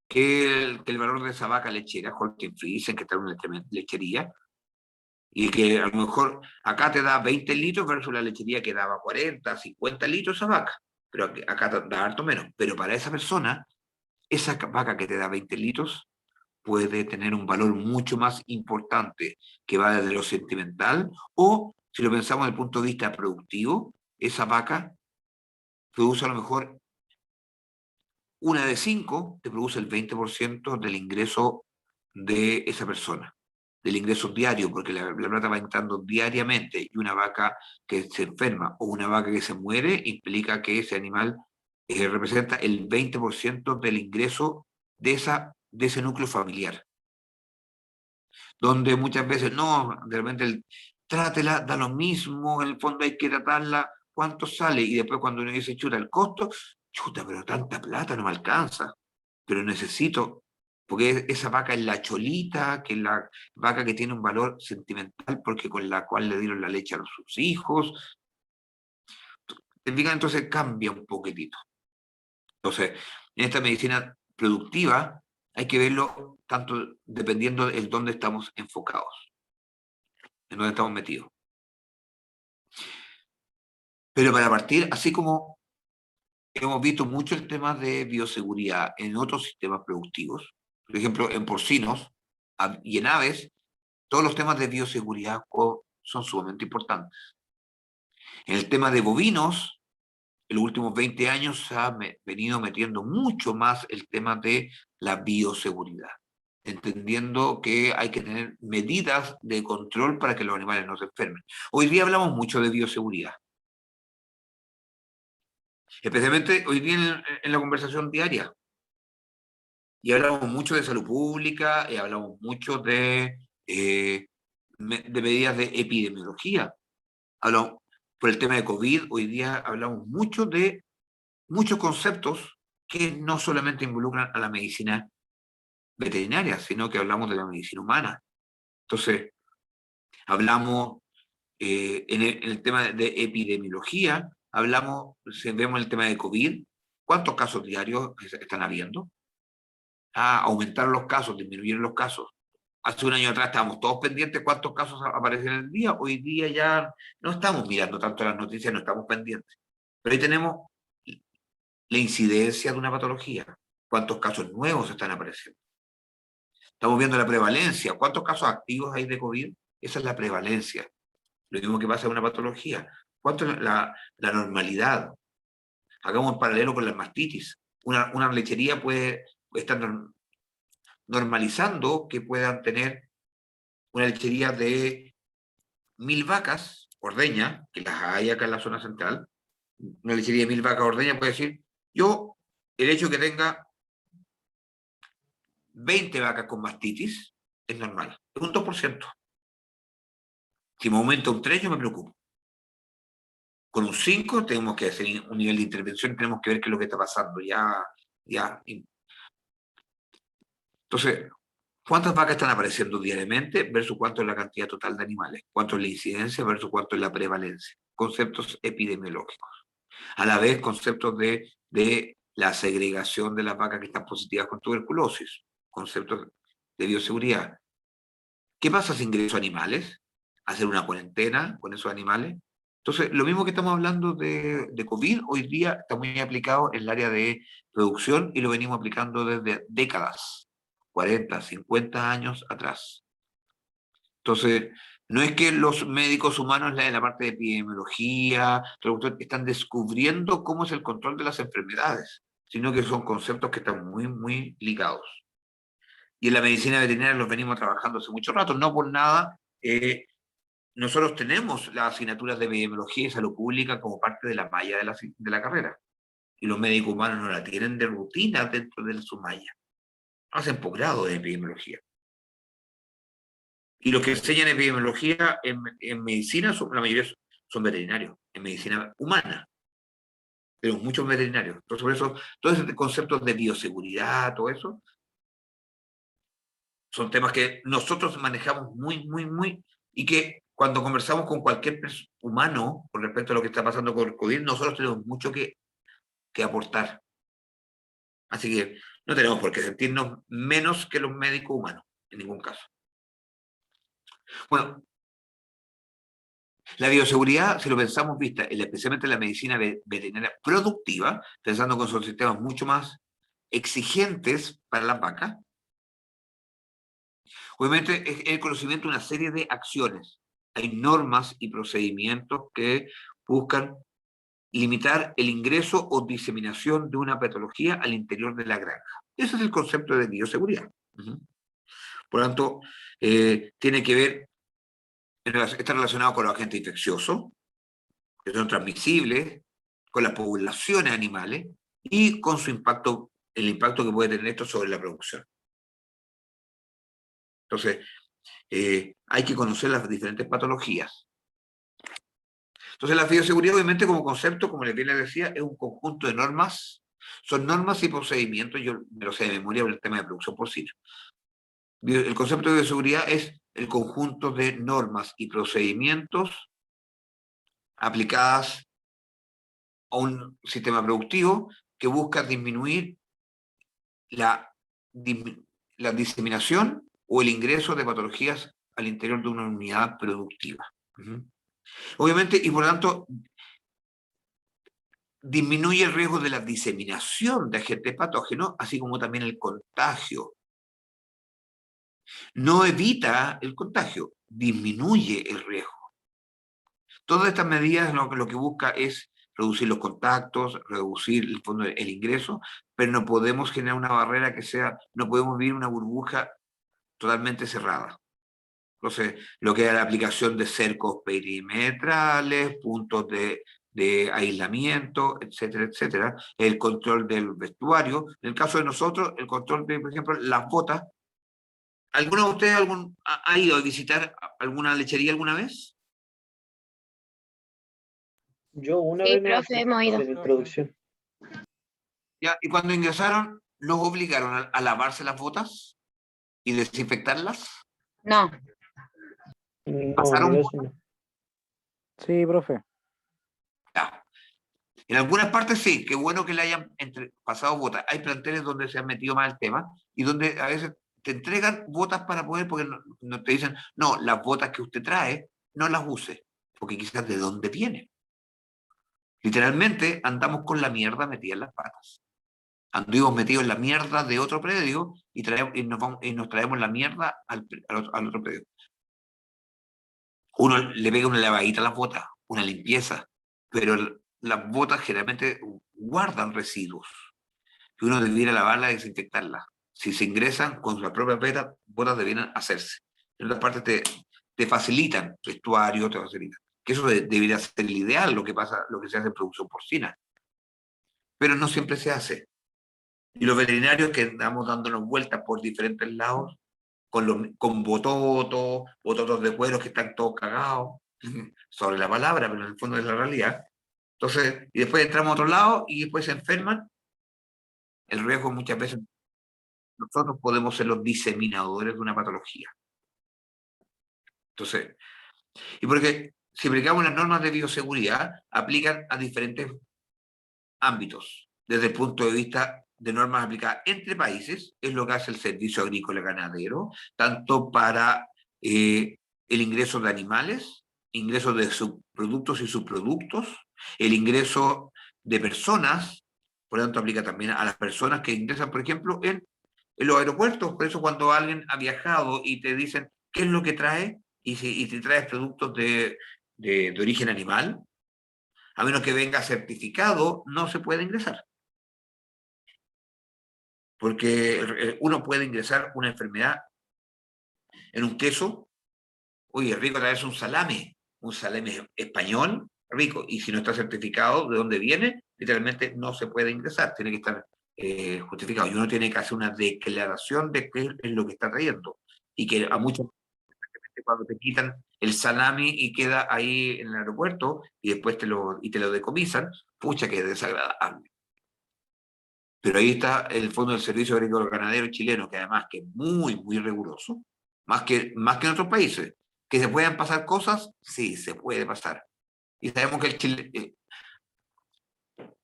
Speaker 1: que el valor de esa vaca lechera, Holstein Friesen, que está en una lechería, y que a lo mejor acá te da 20 litros versus la lechería que daba 40, 50 litros esa vaca, pero acá te da harto menos. Pero para esa persona, esa vaca que te da 20 litros puede tener un valor mucho más importante que va desde lo sentimental, o si lo pensamos desde el punto de vista productivo, esa vaca produce a lo mejor una de 5, te produce el 20% del ingreso de esa persona, del ingreso diario, porque la plata va entrando diariamente, y una vaca que se enferma o una vaca que se muere implica que ese animal representa el 20% del ingreso de ese núcleo familiar, donde muchas veces, no, de repente trátela, da lo mismo, en el fondo hay que tratarla, ¿cuánto sale? Y después cuando uno dice, chuta, el costo, chuta, pero tanta plata no me alcanza, pero necesito, porque esa vaca es la cholita, que es la vaca que tiene un valor sentimental, porque con la cual le dieron la leche a sus hijos. Entonces cambia un poquitito. Entonces, en esta medicina productiva hay que verlo tanto dependiendo de dónde estamos enfocados, en dónde estamos metidos. Pero para partir, así como hemos visto mucho el tema de bioseguridad en otros sistemas productivos, por ejemplo, en porcinos y en aves, todos los temas de bioseguridad son sumamente importantes. En el tema de bovinos, en los últimos 20 años se ha venido metiendo mucho más el tema de la bioseguridad, entendiendo que hay que tener medidas de control para que los animales no se enfermen. Hoy día hablamos mucho de bioseguridad, especialmente hoy día en la conversación diaria. Y hablamos mucho de salud pública, y hablamos mucho de medidas de epidemiología. Hablamos, por el tema de COVID, hoy día hablamos mucho de muchos conceptos que no solamente involucran a la medicina veterinaria, sino que hablamos de la medicina humana. Entonces, hablamos en el tema de epidemiología, si vemos el tema de COVID, ¿cuántos casos diarios están habiendo? Aumentar los casos, disminuir los casos. Hace un año atrás estábamos todos pendientes cuántos casos aparecen en el día, hoy día ya no estamos mirando tanto las noticias, no estamos pendientes. Pero ahí tenemos la incidencia de una patología, cuántos casos nuevos están apareciendo. Estamos viendo la prevalencia, cuántos casos activos hay de COVID, esa es la prevalencia. Lo mismo que pasa en una patología. ¿Cuánto es la normalidad? Hagamos un paralelo con la mastitis. Una lechería puede estar normalizando que puedan tener una lechería de 1000 vacas ordeña, que las hay acá en la zona central. Una lechería de 1000 vacas ordeña puede decir, el hecho de que tenga 20 vacas con mastitis es normal, es un 2%. Si me aumenta un 3, yo me preocupo. Con un 5 tenemos que hacer un nivel de intervención, tenemos que ver qué es lo que está pasando. Entonces, ¿cuántas vacas están apareciendo diariamente versus cuánto es la cantidad total de animales? ¿Cuánto es la incidencia versus cuánto es la prevalencia? Conceptos epidemiológicos. A la vez, conceptos de la segregación de las vacas que están positivas con tuberculosis. Conceptos de bioseguridad. ¿Qué pasa si ingreso animales? ¿Hacer una cuarentena con esos animales? Entonces, lo mismo que estamos hablando de COVID, hoy día está muy aplicado en el área de producción y lo venimos aplicando desde décadas, 40, 50 años atrás. Entonces, no es que los médicos humanos en la parte de epidemiología están descubriendo cómo es el control de las enfermedades, sino que son conceptos que están muy, muy ligados. Y en la medicina veterinaria los venimos trabajando hace mucho rato, no por nada. Nosotros tenemos las asignaturas de epidemiología y salud pública como parte de la malla de la carrera. Y los médicos humanos no la tienen de rutina dentro de su malla. Hacen posgrado de epidemiología. Y los que enseñan epidemiología en medicina, la mayoría son veterinarios, en medicina humana. Pero muchos veterinarios. Entonces, por eso, todos esos conceptos de bioseguridad, todo eso, son temas que nosotros manejamos muy, muy, muy, y que cuando conversamos con cualquier humano con respecto a lo que está pasando con el COVID, nosotros tenemos mucho que aportar. Así que no tenemos por qué sentirnos menos que los médicos humanos, en ningún caso. Bueno, la bioseguridad, si lo pensamos, vista, especialmente en la medicina veterinaria productiva, pensando que son sistemas mucho más exigentes para las vacas, obviamente es el conocimiento de una serie de acciones. Hay normas y procedimientos que buscan limitar el ingreso o diseminación de una patología al interior de la granja. Ese es el concepto de bioseguridad. Por lo tanto, tiene que ver, está relacionado con los agentes infecciosos, que son transmisibles, con las poblaciones animales, y con su impacto, el impacto que puede tener esto sobre la producción. Entonces, hay que conocer las diferentes patologías. Entonces, la bioseguridad, obviamente, como concepto, como les bien les decía, es un conjunto de normas, son normas y procedimientos, yo me lo sé de memoria por el tema de producción porcina. El concepto de bioseguridad es el conjunto de normas y procedimientos aplicadas a un sistema productivo que busca disminuir la, la diseminación o el ingreso de patologías al interior de una unidad productiva. Obviamente, y por lo tanto, disminuye el riesgo de la diseminación de agentes patógenos, así como también el contagio. No evita el contagio, disminuye el riesgo. Todas estas medidas lo que busca es reducir los contactos, reducir el fondo el ingreso, pero no podemos generar una barrera que sea, no podemos vivir una burbuja totalmente cerrada. Entonces, lo que es la aplicación de cercos perimetrales, puntos de aislamiento, etcétera, etcétera, el control del vestuario. En el caso de nosotros, el control de, por ejemplo, las botas. ¿Alguno de ustedes ha ido a visitar alguna lechería alguna vez?
Speaker 4: Yo una
Speaker 6: Sí,
Speaker 4: vez no
Speaker 6: profe, hemos ido.
Speaker 4: de la introducción.
Speaker 1: Ya, y cuando ingresaron, ¿los obligaron a lavarse las botas y desinfectarlas?
Speaker 6: No,
Speaker 4: No,
Speaker 1: ¿Pasaron?
Speaker 4: no, eso no.
Speaker 2: Sí, profe.
Speaker 1: Ya. En algunas partes sí, qué bueno que le hayan pasado botas. Hay planteles donde se han metido más el tema y donde a veces te entregan botas para poder, porque no te dicen, no, las botas que usted trae, no las use, porque quizás de dónde viene. Literalmente andamos con la mierda metida en las patas. Anduvimos metidos en la mierda de otro predio y nos traemos la mierda al otro predio. Uno le pega una lavadita a las botas, una limpieza, pero las botas generalmente guardan residuos que uno debiera lavarlas y desinfectarlas. Si se ingresan con sus propias botas debieran hacerse. En otras partes te facilitan vestuario, te facilitan. Que eso debería ser el ideal, lo que se hace en producción porcina. Pero no siempre se hace. Y los veterinarios que andamos dándonos vueltas por diferentes lados, con bototos de cueros que están todos cagados, sobre la palabra, pero en el fondo es la realidad. Entonces, y después entramos a otro lado y después se enferman. El riesgo muchas veces, nosotros podemos ser los diseminadores de una patología. Entonces, y porque si aplicamos las normas de bioseguridad, aplican a diferentes ámbitos, desde el punto de vista de normas aplicadas entre países, es lo que hace el Servicio Agrícola Ganadero, tanto para el ingreso de animales, ingreso de subproductos y subproductos, el ingreso de personas, por lo tanto aplica también a las personas que ingresan, por ejemplo, en los aeropuertos. Por eso cuando alguien ha viajado y te dicen qué es lo que trae, y te traes productos de origen animal, a menos que venga certificado, no se puede ingresar. Porque uno puede ingresar una enfermedad en un queso. Oye, es rico traerse un salame español, rico, y si no está certificado de dónde viene, literalmente no se puede ingresar, tiene que estar justificado. Y uno tiene que hacer una declaración de qué es lo que está trayendo. Y que a muchos, cuando te quitan el salami y queda ahí en el aeropuerto y después te lo decomisan, pucha que es desagradable. Pero ahí está el Fondo del Servicio Agrícola Ganadero chileno, que además que es muy, muy riguroso, más que en otros países. ¿Que se puedan pasar cosas? Sí, se puede pasar. Y sabemos que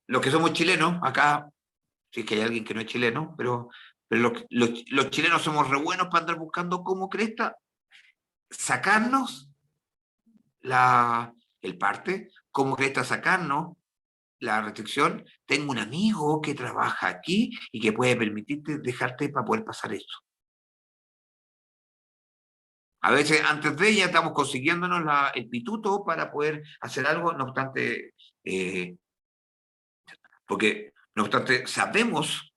Speaker 1: los que somos chilenos, acá, si es que hay alguien que no es chileno, pero los chilenos somos re buenos para andar buscando cómo cresta sacarnos el parte, cómo cresta sacarnos la restricción. Tengo un amigo que trabaja aquí y que puede permitirte dejarte para poder pasar esto. A veces antes de ella estamos consiguiéndonos el pituto para poder hacer algo, no obstante, porque no obstante sabemos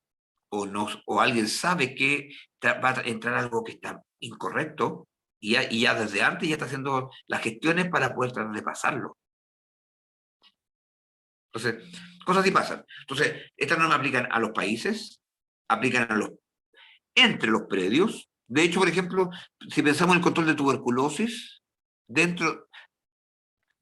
Speaker 1: o alguien sabe que va a entrar algo que está incorrecto y ya desde antes ya está haciendo las gestiones para poder tratar de pasarlo. Entonces, cosas así pasan. Entonces, estas normas aplican a los países, aplican entre los predios. De hecho, por ejemplo, si pensamos en el control de tuberculosis, dentro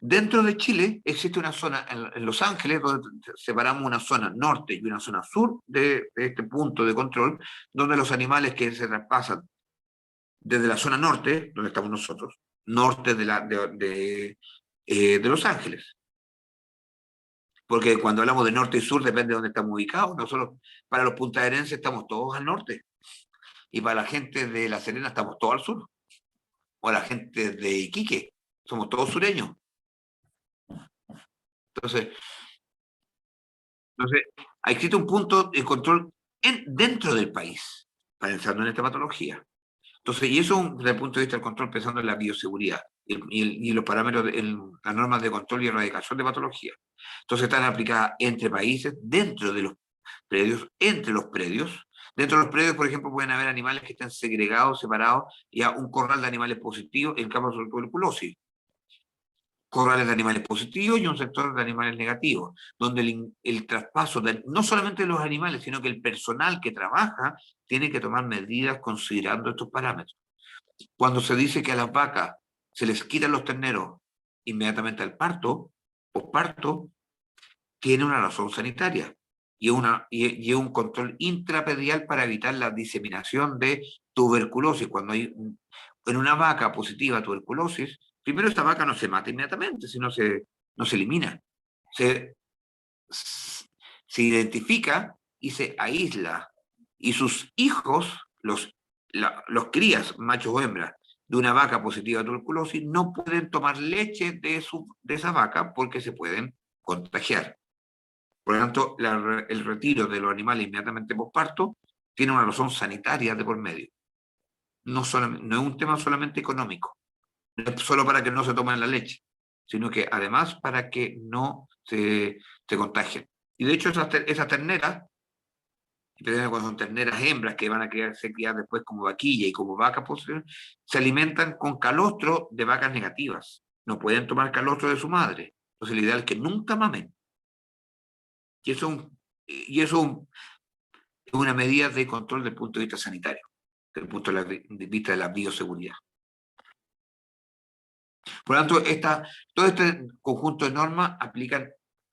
Speaker 1: de Chile existe una zona, en Los Ángeles, donde separamos una zona norte y una zona sur de este punto de control, donde los animales que se traspasan desde la zona norte, donde estamos nosotros, norte de Los Ángeles. Porque cuando hablamos de norte y sur depende de dónde estamos ubicados. Nosotros, para los puntaherenses, estamos todos al norte. Y para la gente de La Serena estamos todos al sur. O la gente de Iquique, somos todos sureños. Entonces existe un punto de control dentro del país, pensando en esta patología. Entonces, y eso desde el punto de vista del control, pensando en la bioseguridad y los parámetros, las normas de control y erradicación de patología. Entonces, están aplicadas entre países, dentro de los predios, entre los predios. Dentro de los predios, por ejemplo, pueden haber animales que estén segregados, separados, y a un corral de animales positivos en casos de tuberculosis. Corrales de animales positivos y un sector de animales negativos, donde el traspaso, no solamente de los animales, sino que el personal que trabaja tiene que tomar medidas considerando estos parámetros. Cuando se dice que a las vacas se les quitan los terneros inmediatamente al parto, posparto, tiene una razón sanitaria y un control intrapedial para evitar la diseminación de tuberculosis. Cuando hay en una vaca positiva tuberculosis, primero esta vaca no se mata inmediatamente, sino no se elimina. Se identifica y se aísla. Y sus hijos, los crías, machos o hembras, de una vaca positiva a tuberculosis, no pueden tomar leche de esa vaca porque se pueden contagiar. Por lo tanto, el retiro de los animales inmediatamente posparto tiene una razón sanitaria de por medio. No es un tema solamente económico. No es solo para que no se tomen la leche, sino que además para que no se contagien. Y de hecho esas terneras, cuando son terneras hembras que van a ser criadas después como vaquilla y como vacas, se alimentan con calostro de vacas negativas. No pueden tomar calostro de su madre. Entonces, lo ideal es que nunca mamen. Y eso es una medida de control desde el punto de vista sanitario, desde el punto de vista de la bioseguridad. Por lo tanto, todo este conjunto de normas aplican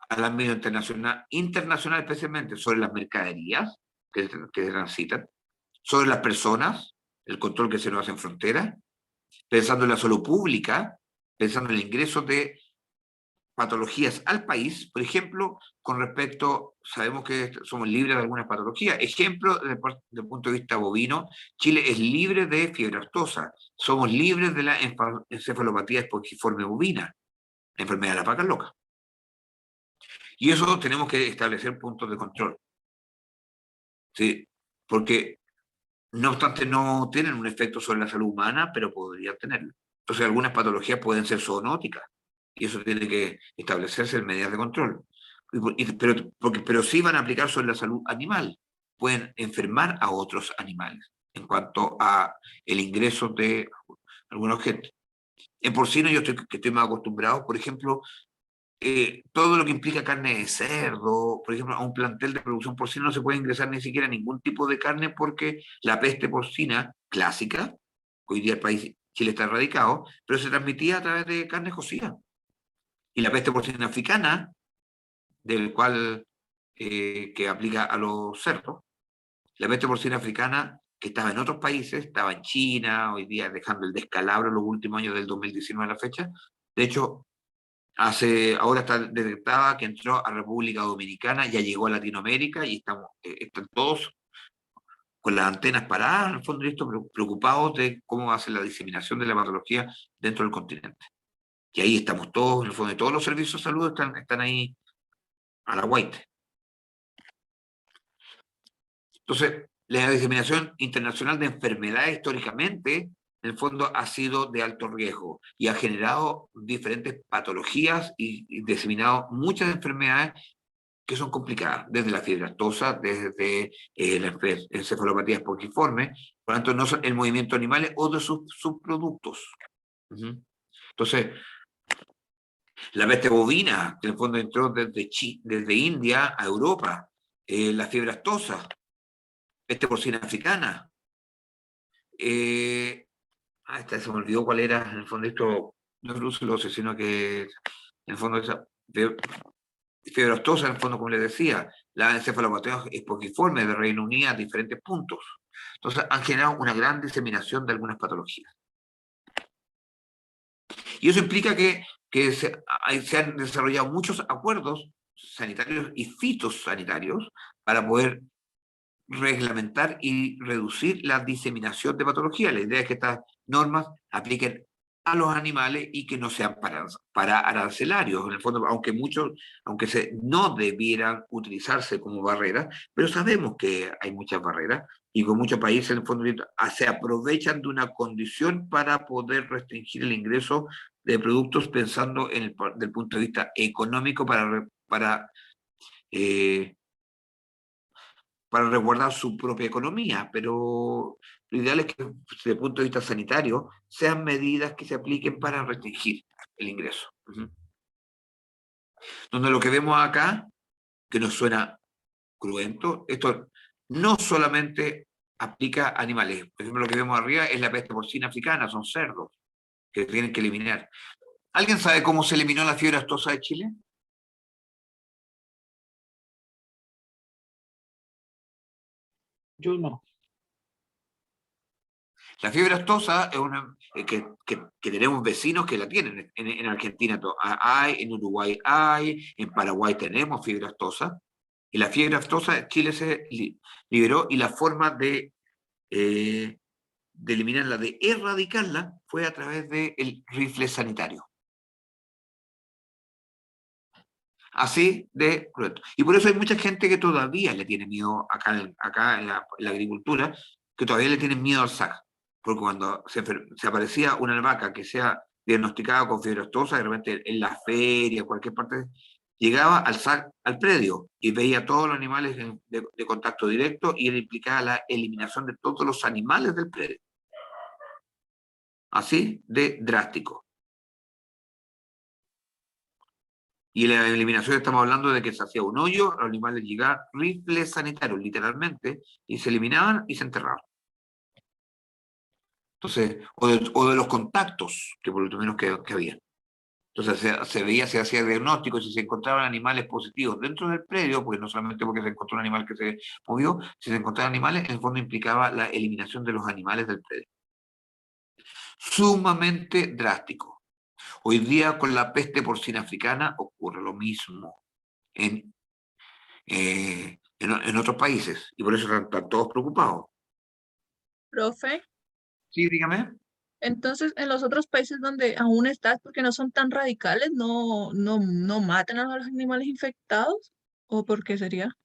Speaker 1: al ámbito internacional especialmente sobre las mercaderías que transitan, sobre las personas, el control que se nos hace en fronteras, pensando en la salud pública, pensando en el ingreso de patologías al país, por ejemplo, con respecto, sabemos que somos libres de algunas patologías. Ejemplo, desde el punto de vista bovino, Chile es libre de fiebre aftosa, somos libres de la encefalopatía espongiforme bovina, la enfermedad de la vaca loca. Y eso tenemos que establecer puntos de control. ¿Sí? Porque, no obstante, no tienen un efecto sobre la salud humana, pero podrían tenerlo. Entonces, algunas patologías pueden ser zoonóticas, y eso tiene que establecerse en medidas de control. Pero sí van a aplicar sobre la salud animal. Pueden enfermar a otros animales en cuanto a el ingreso de algunos gente. En porcino yo estoy más acostumbrado, por ejemplo, todo lo que implica carne de cerdo, por ejemplo, a un plantel de producción porcina no se puede ingresar ni siquiera ningún tipo de carne porque la peste porcina clásica, hoy día el país, Chile está erradicado, pero se transmitía a través de carne cocida. Y la peste porcina africana, del cual que aplica a los cerdos, la peste porcina africana que estaba en otros países, estaba en China, hoy día dejando el descalabro en los últimos años del 2019 a la fecha. De hecho, ahora está detectada que entró a República Dominicana, ya llegó a Latinoamérica y están todos con las antenas paradas, en el fondo, esto, preocupados de cómo va a ser la diseminación de la patología dentro del continente. Y ahí estamos todos, en el fondo, todos los servicios de salud están ahí a la guaite. Entonces, la diseminación internacional de enfermedades históricamente, en el fondo, ha sido de alto riesgo y ha generado diferentes patologías y diseminado muchas enfermedades que son complicadas, desde la fiebre aftosa, desde la encefalopatía espongiforme, por lo tanto, no son el movimiento de animales o de sus subproductos. Entonces, La peste bovina, que en el fondo entró desde India a Europa. La fiebre aftosa, peste porcina africana. Esta se me olvidó cuál era, en el fondo esto, no es brucelosis, sino que en el fondo esa fiebre aftosa, en el fondo, como les decía, la encefalopatía espongiforme de Reino Unido a diferentes puntos. Entonces han generado una gran diseminación de algunas patologías. Y eso implica que se han desarrollado muchos acuerdos sanitarios y fitosanitarios para poder reglamentar y reducir la diseminación de patologías. La idea es que estas normas apliquen a los animales y que no sean para arancelarios, en el fondo, aunque no debieran utilizarse como barreras, pero sabemos que hay muchas barreras y con muchos países en el fondo se aprovechan de una condición para poder restringir el ingreso de productos pensando del punto de vista económico para resguardar su propia economía, pero lo ideal es que desde el punto de vista sanitario sean medidas que se apliquen para restringir el ingreso. Donde lo que vemos acá, que nos suena cruento, esto no solamente aplica a animales. Por ejemplo, lo que vemos arriba es la peste porcina africana, son cerdos que tienen que eliminar. ¿Alguien sabe cómo se eliminó la fiebre aftosa de Chile?
Speaker 4: Yo no.
Speaker 1: La fiebre aftosa es una que tenemos vecinos que la tienen en Argentina. Hay, en Uruguay hay, en Paraguay tenemos fiebre aftosa. Y la fiebre aftosa, Chile se liberó y la forma de eliminarla, de erradicarla, fue a través del rifle sanitario. Así de cruento. Y por eso hay mucha gente que todavía le tiene miedo acá en la agricultura, que todavía le tienen miedo al SAG. Porque cuando se aparecía una albahaca que sea diagnosticada con fiebre aftosa, de repente en la feria, cualquier parte, llegaba al SAG, al predio, y veía a todos los animales de contacto directo y le implicaba la eliminación de todos los animales del predio. Así de drástico. Y en la eliminación estamos hablando de que se hacía un hoyo, los animales llegaban, rifles sanitarios, literalmente, y se eliminaban y se enterraban. Entonces, o de los contactos, que por lo menos que había. Entonces se veía, se hacía diagnóstico, si se encontraban animales positivos dentro del predio, pues no solamente porque se encontró un animal que se movió, si se encontraban animales, en el fondo implicaba la eliminación de los animales del predio. Sumamente drástico. Hoy día con la peste porcina africana ocurre lo mismo en otros países, y por eso están todos preocupados.
Speaker 6: Profe,
Speaker 1: Sí, dígame.
Speaker 6: entonces en los otros países donde aún estás, porque no son tan radicales, no matan a los animales infectados, ¿o por qué sería?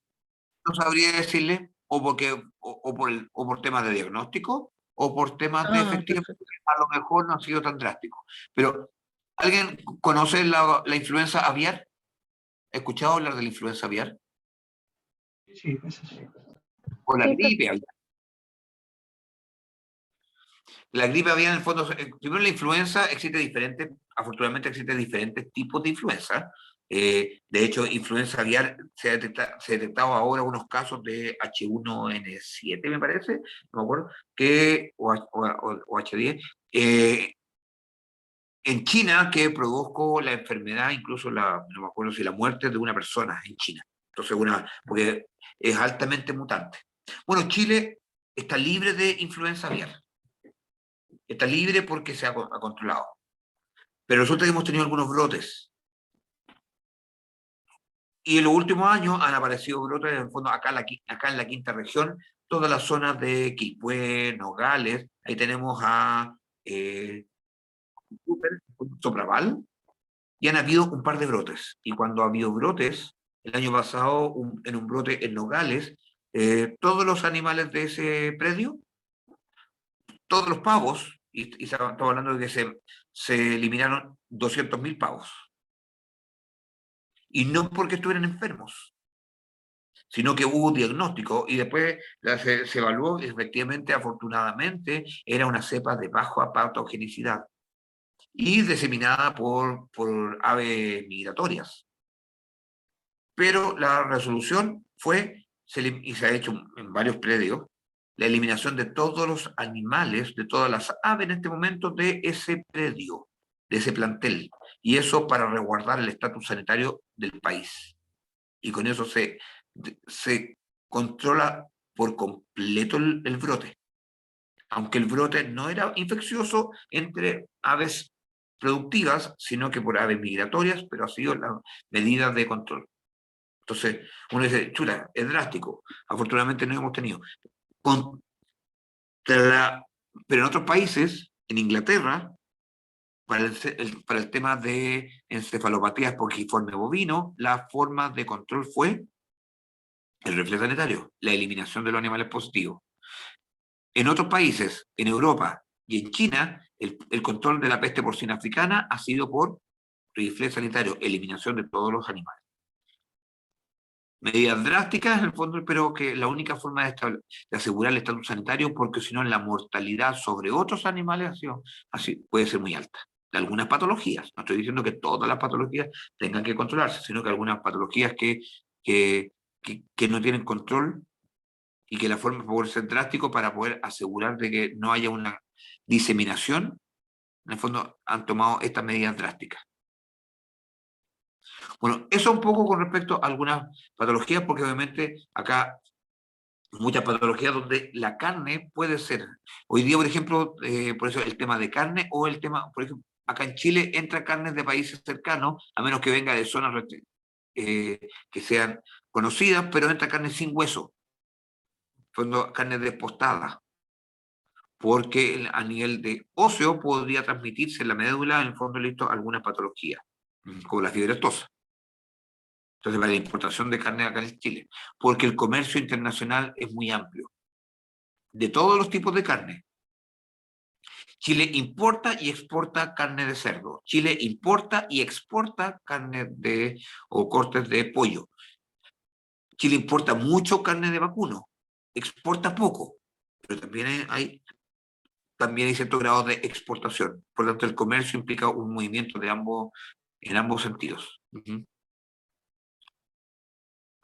Speaker 1: No sabría decirle, o por temas de diagnóstico, o por temas de efectividad,
Speaker 6: Perfecto.
Speaker 1: a lo mejor no ha sido tan drástico. Pero, ¿alguien conoce la influenza aviar? ¿Ha escuchado hablar de la influenza aviar?
Speaker 4: Sí, eso sí.
Speaker 1: O la
Speaker 6: Sí,
Speaker 1: gripe aviar. La gripe aviar, en el fondo, primero la influenza, afortunadamente existen diferentes tipos de influenza. De hecho, influenza aviar se ha detectado ahora unos casos de H1N7, me parece, no me acuerdo, o H10, en China, que produjo la enfermedad, incluso no me acuerdo si la muerte de una persona en China. Entonces, porque es altamente mutante. Bueno, Chile está libre de influenza aviar. Está libre porque se ha controlado. Pero resulta que hemos tenido algunos brotes. Y en los últimos años han aparecido brotes, en el fondo, acá en la quinta región, todas las zonas de Quilpué, Nogales, ahí tenemos a Sopraval, y han habido un par de brotes. Y cuando ha habido brotes, el año pasado, en un brote en Nogales, todos los animales de ese predio, todos los pavos, y estamos hablando de que se eliminaron 200.000 pavos. Y no porque estuvieran enfermos, sino que hubo diagnóstico y después se evaluó y efectivamente, afortunadamente, era una cepa de baja patogenicidad. y diseminada por aves migratorias. Pero la resolución fue, y se ha hecho en varios predios, la eliminación de todos los animales, de todas las aves en este momento de ese predio, de ese plantel. Y eso para resguardar el estatus sanitario del país. Y con eso se controla por completo el brote. Aunque el brote no era infeccioso entre aves productivas, sino que por aves migratorias, pero ha sido la medida de control. Entonces, uno dice, chula, es drástico. Afortunadamente no hemos tenido. Pero en otros países, en Inglaterra, para el tema de encefalopatías pongiforme bovino, la forma de control fue el reflejo sanitario, la eliminación de los animales positivos. En otros países, en Europa y en China, el control de la peste porcina africana ha sido por rifle sanitario, eliminación de todos los animales. Medidas drásticas, en el fondo, pero que la única forma de asegurar el estatus sanitario, porque si no la mortalidad sobre otros animales así, puede ser muy alta. De algunas patologías, no estoy diciendo que todas las patologías tengan que controlarse, sino que algunas patologías que no tienen control y que la forma puede ser drástico para poder asegurar de que no haya una diseminación, en el fondo han tomado estas medidas drásticas. Bueno, eso un poco con respecto a algunas patologías, porque obviamente acá muchas patologías donde la carne puede ser. Hoy día, por ejemplo, por eso el tema de carne o el tema, por ejemplo, acá en Chile entra carnes de países cercanos, a menos que venga de zonas que sean conocidas, pero entra carne sin hueso, carne despostada, porque a nivel de óseo podría transmitirse en la médula, en el fondo listo, alguna patología, como la fiebre aftosa. Entonces, para la importación de carne acá en Chile, porque el comercio internacional es muy amplio, de todos los tipos de carne. Chile importa y exporta carne de cerdo. Chile importa y exporta carne o cortes de pollo. Chile importa mucho carne de vacuno, exporta poco, pero también hay cierto grado de exportación. Por lo tanto, el comercio implica un movimiento en ambos sentidos.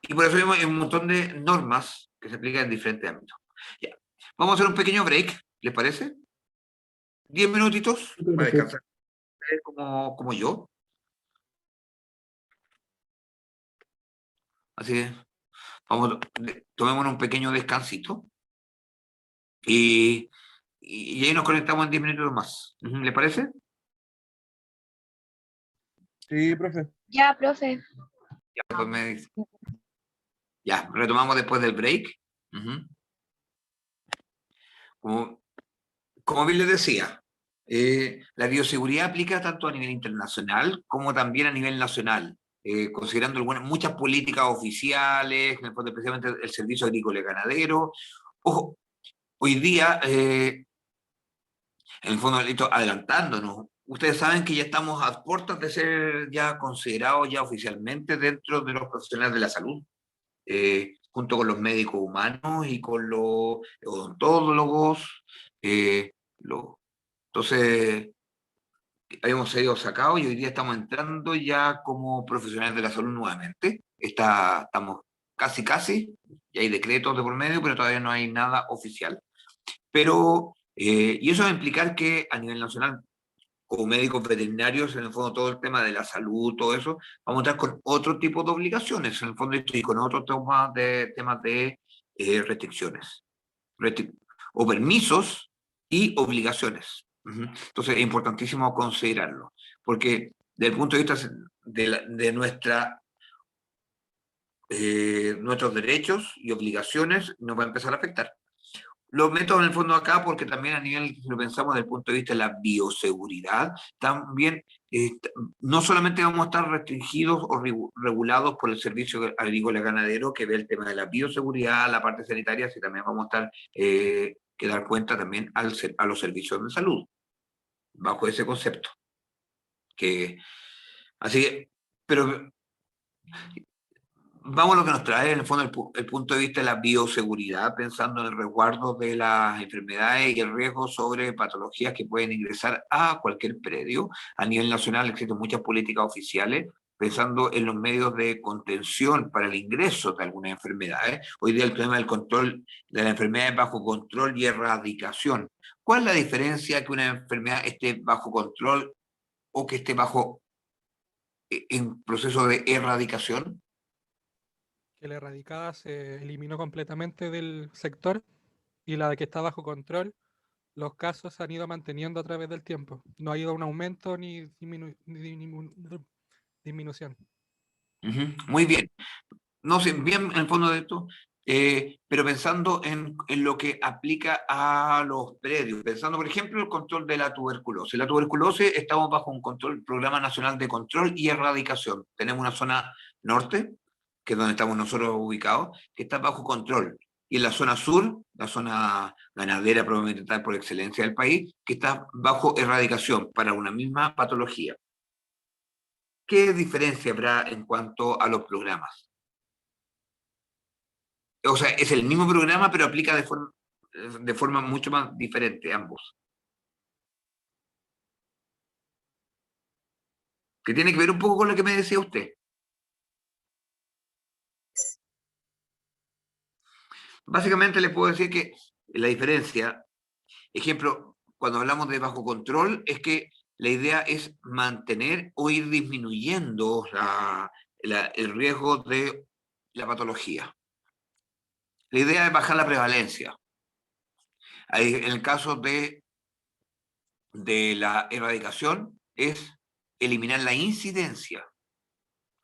Speaker 1: Y por eso hay un montón de normas que se aplican en diferentes ámbitos. Ya. Vamos a hacer un pequeño break, ¿les parece? 10 minutitos para descansar como yo. Así que tomémonos un pequeño descansito y ahí nos conectamos en 10 minutos más. ¿Les parece?
Speaker 4: Sí, profe.
Speaker 7: Ya, profe.
Speaker 1: Ya, pues ya, retomamos después del break. Como bien les decía, la bioseguridad aplica tanto a nivel internacional como también a nivel nacional, considerando muchas políticas oficiales, especialmente el Servicio Agrícola y Ganadero. Ojo, hoy día, en el fondo, adelantándonos, ustedes saben que ya estamos a puertas de ser ya considerados ya oficialmente dentro de los profesionales de la salud, junto con los médicos humanos y con los odontólogos, entonces, habíamos sido sacados y hoy día estamos entrando ya como profesionales de la salud nuevamente. Estamos casi, y hay decretos de por medio, pero todavía no hay nada oficial. Pero, y eso va a implicar que a nivel nacional, como médicos veterinarios, en el fondo todo el tema de la salud, todo eso, vamos a entrar con otro tipo de obligaciones, en el fondo, y con otros temas de restricciones, o permisos y obligaciones. Entonces es importantísimo considerarlo, porque desde el punto de vista de nuestros derechos y obligaciones nos va a empezar a afectar. Lo meto en el fondo acá porque también a nivel, si lo pensamos desde el punto de vista de la bioseguridad, también no solamente vamos a estar restringidos o regulados por el Servicio Agrícola y Ganadero, que ve el tema de la bioseguridad, la parte sanitaria, sino también vamos a estar que dar cuenta también a los servicios de salud, bajo ese concepto. Así que, pero Vamos a lo que nos trae en el fondo el punto de vista de la bioseguridad, pensando en el resguardo de las enfermedades y el riesgo sobre patologías que pueden ingresar a cualquier predio. A nivel nacional existen muchas políticas oficiales pensando en los medios de contención para el ingreso de algunas enfermedades. Hoy día el tema del control de las enfermedades bajo control y erradicación. ¿Cuál es la diferencia que una enfermedad esté bajo control o que esté en proceso de erradicación?
Speaker 5: Que la erradicada se eliminó completamente del sector y la de que está bajo control, los casos se han ido manteniendo a través del tiempo. No ha ido un aumento ni disminución.
Speaker 1: Muy bien. No sé, bien en el fondo de esto, pero pensando en lo que aplica a los predios, pensando, por ejemplo, el control de la tuberculosis. La tuberculosis estamos bajo un control, Programa Nacional de Control y Erradicación. Tenemos una zona norte, que es donde estamos nosotros ubicados, que está bajo control. Y en la zona sur, la zona ganadera probablemente tal por excelencia del país, que está bajo erradicación para una misma patología. ¿Qué diferencia habrá en cuanto a los programas? O sea, es el mismo programa, pero aplica de forma mucho más diferente ambos. Que tiene que ver un poco con lo que me decía usted. Básicamente le puedo decir que la diferencia, ejemplo, cuando hablamos de bajo control, es que la idea es mantener o ir disminuyendo el riesgo de la patología. La idea es bajar la prevalencia. En el caso de la erradicación es eliminar la incidencia.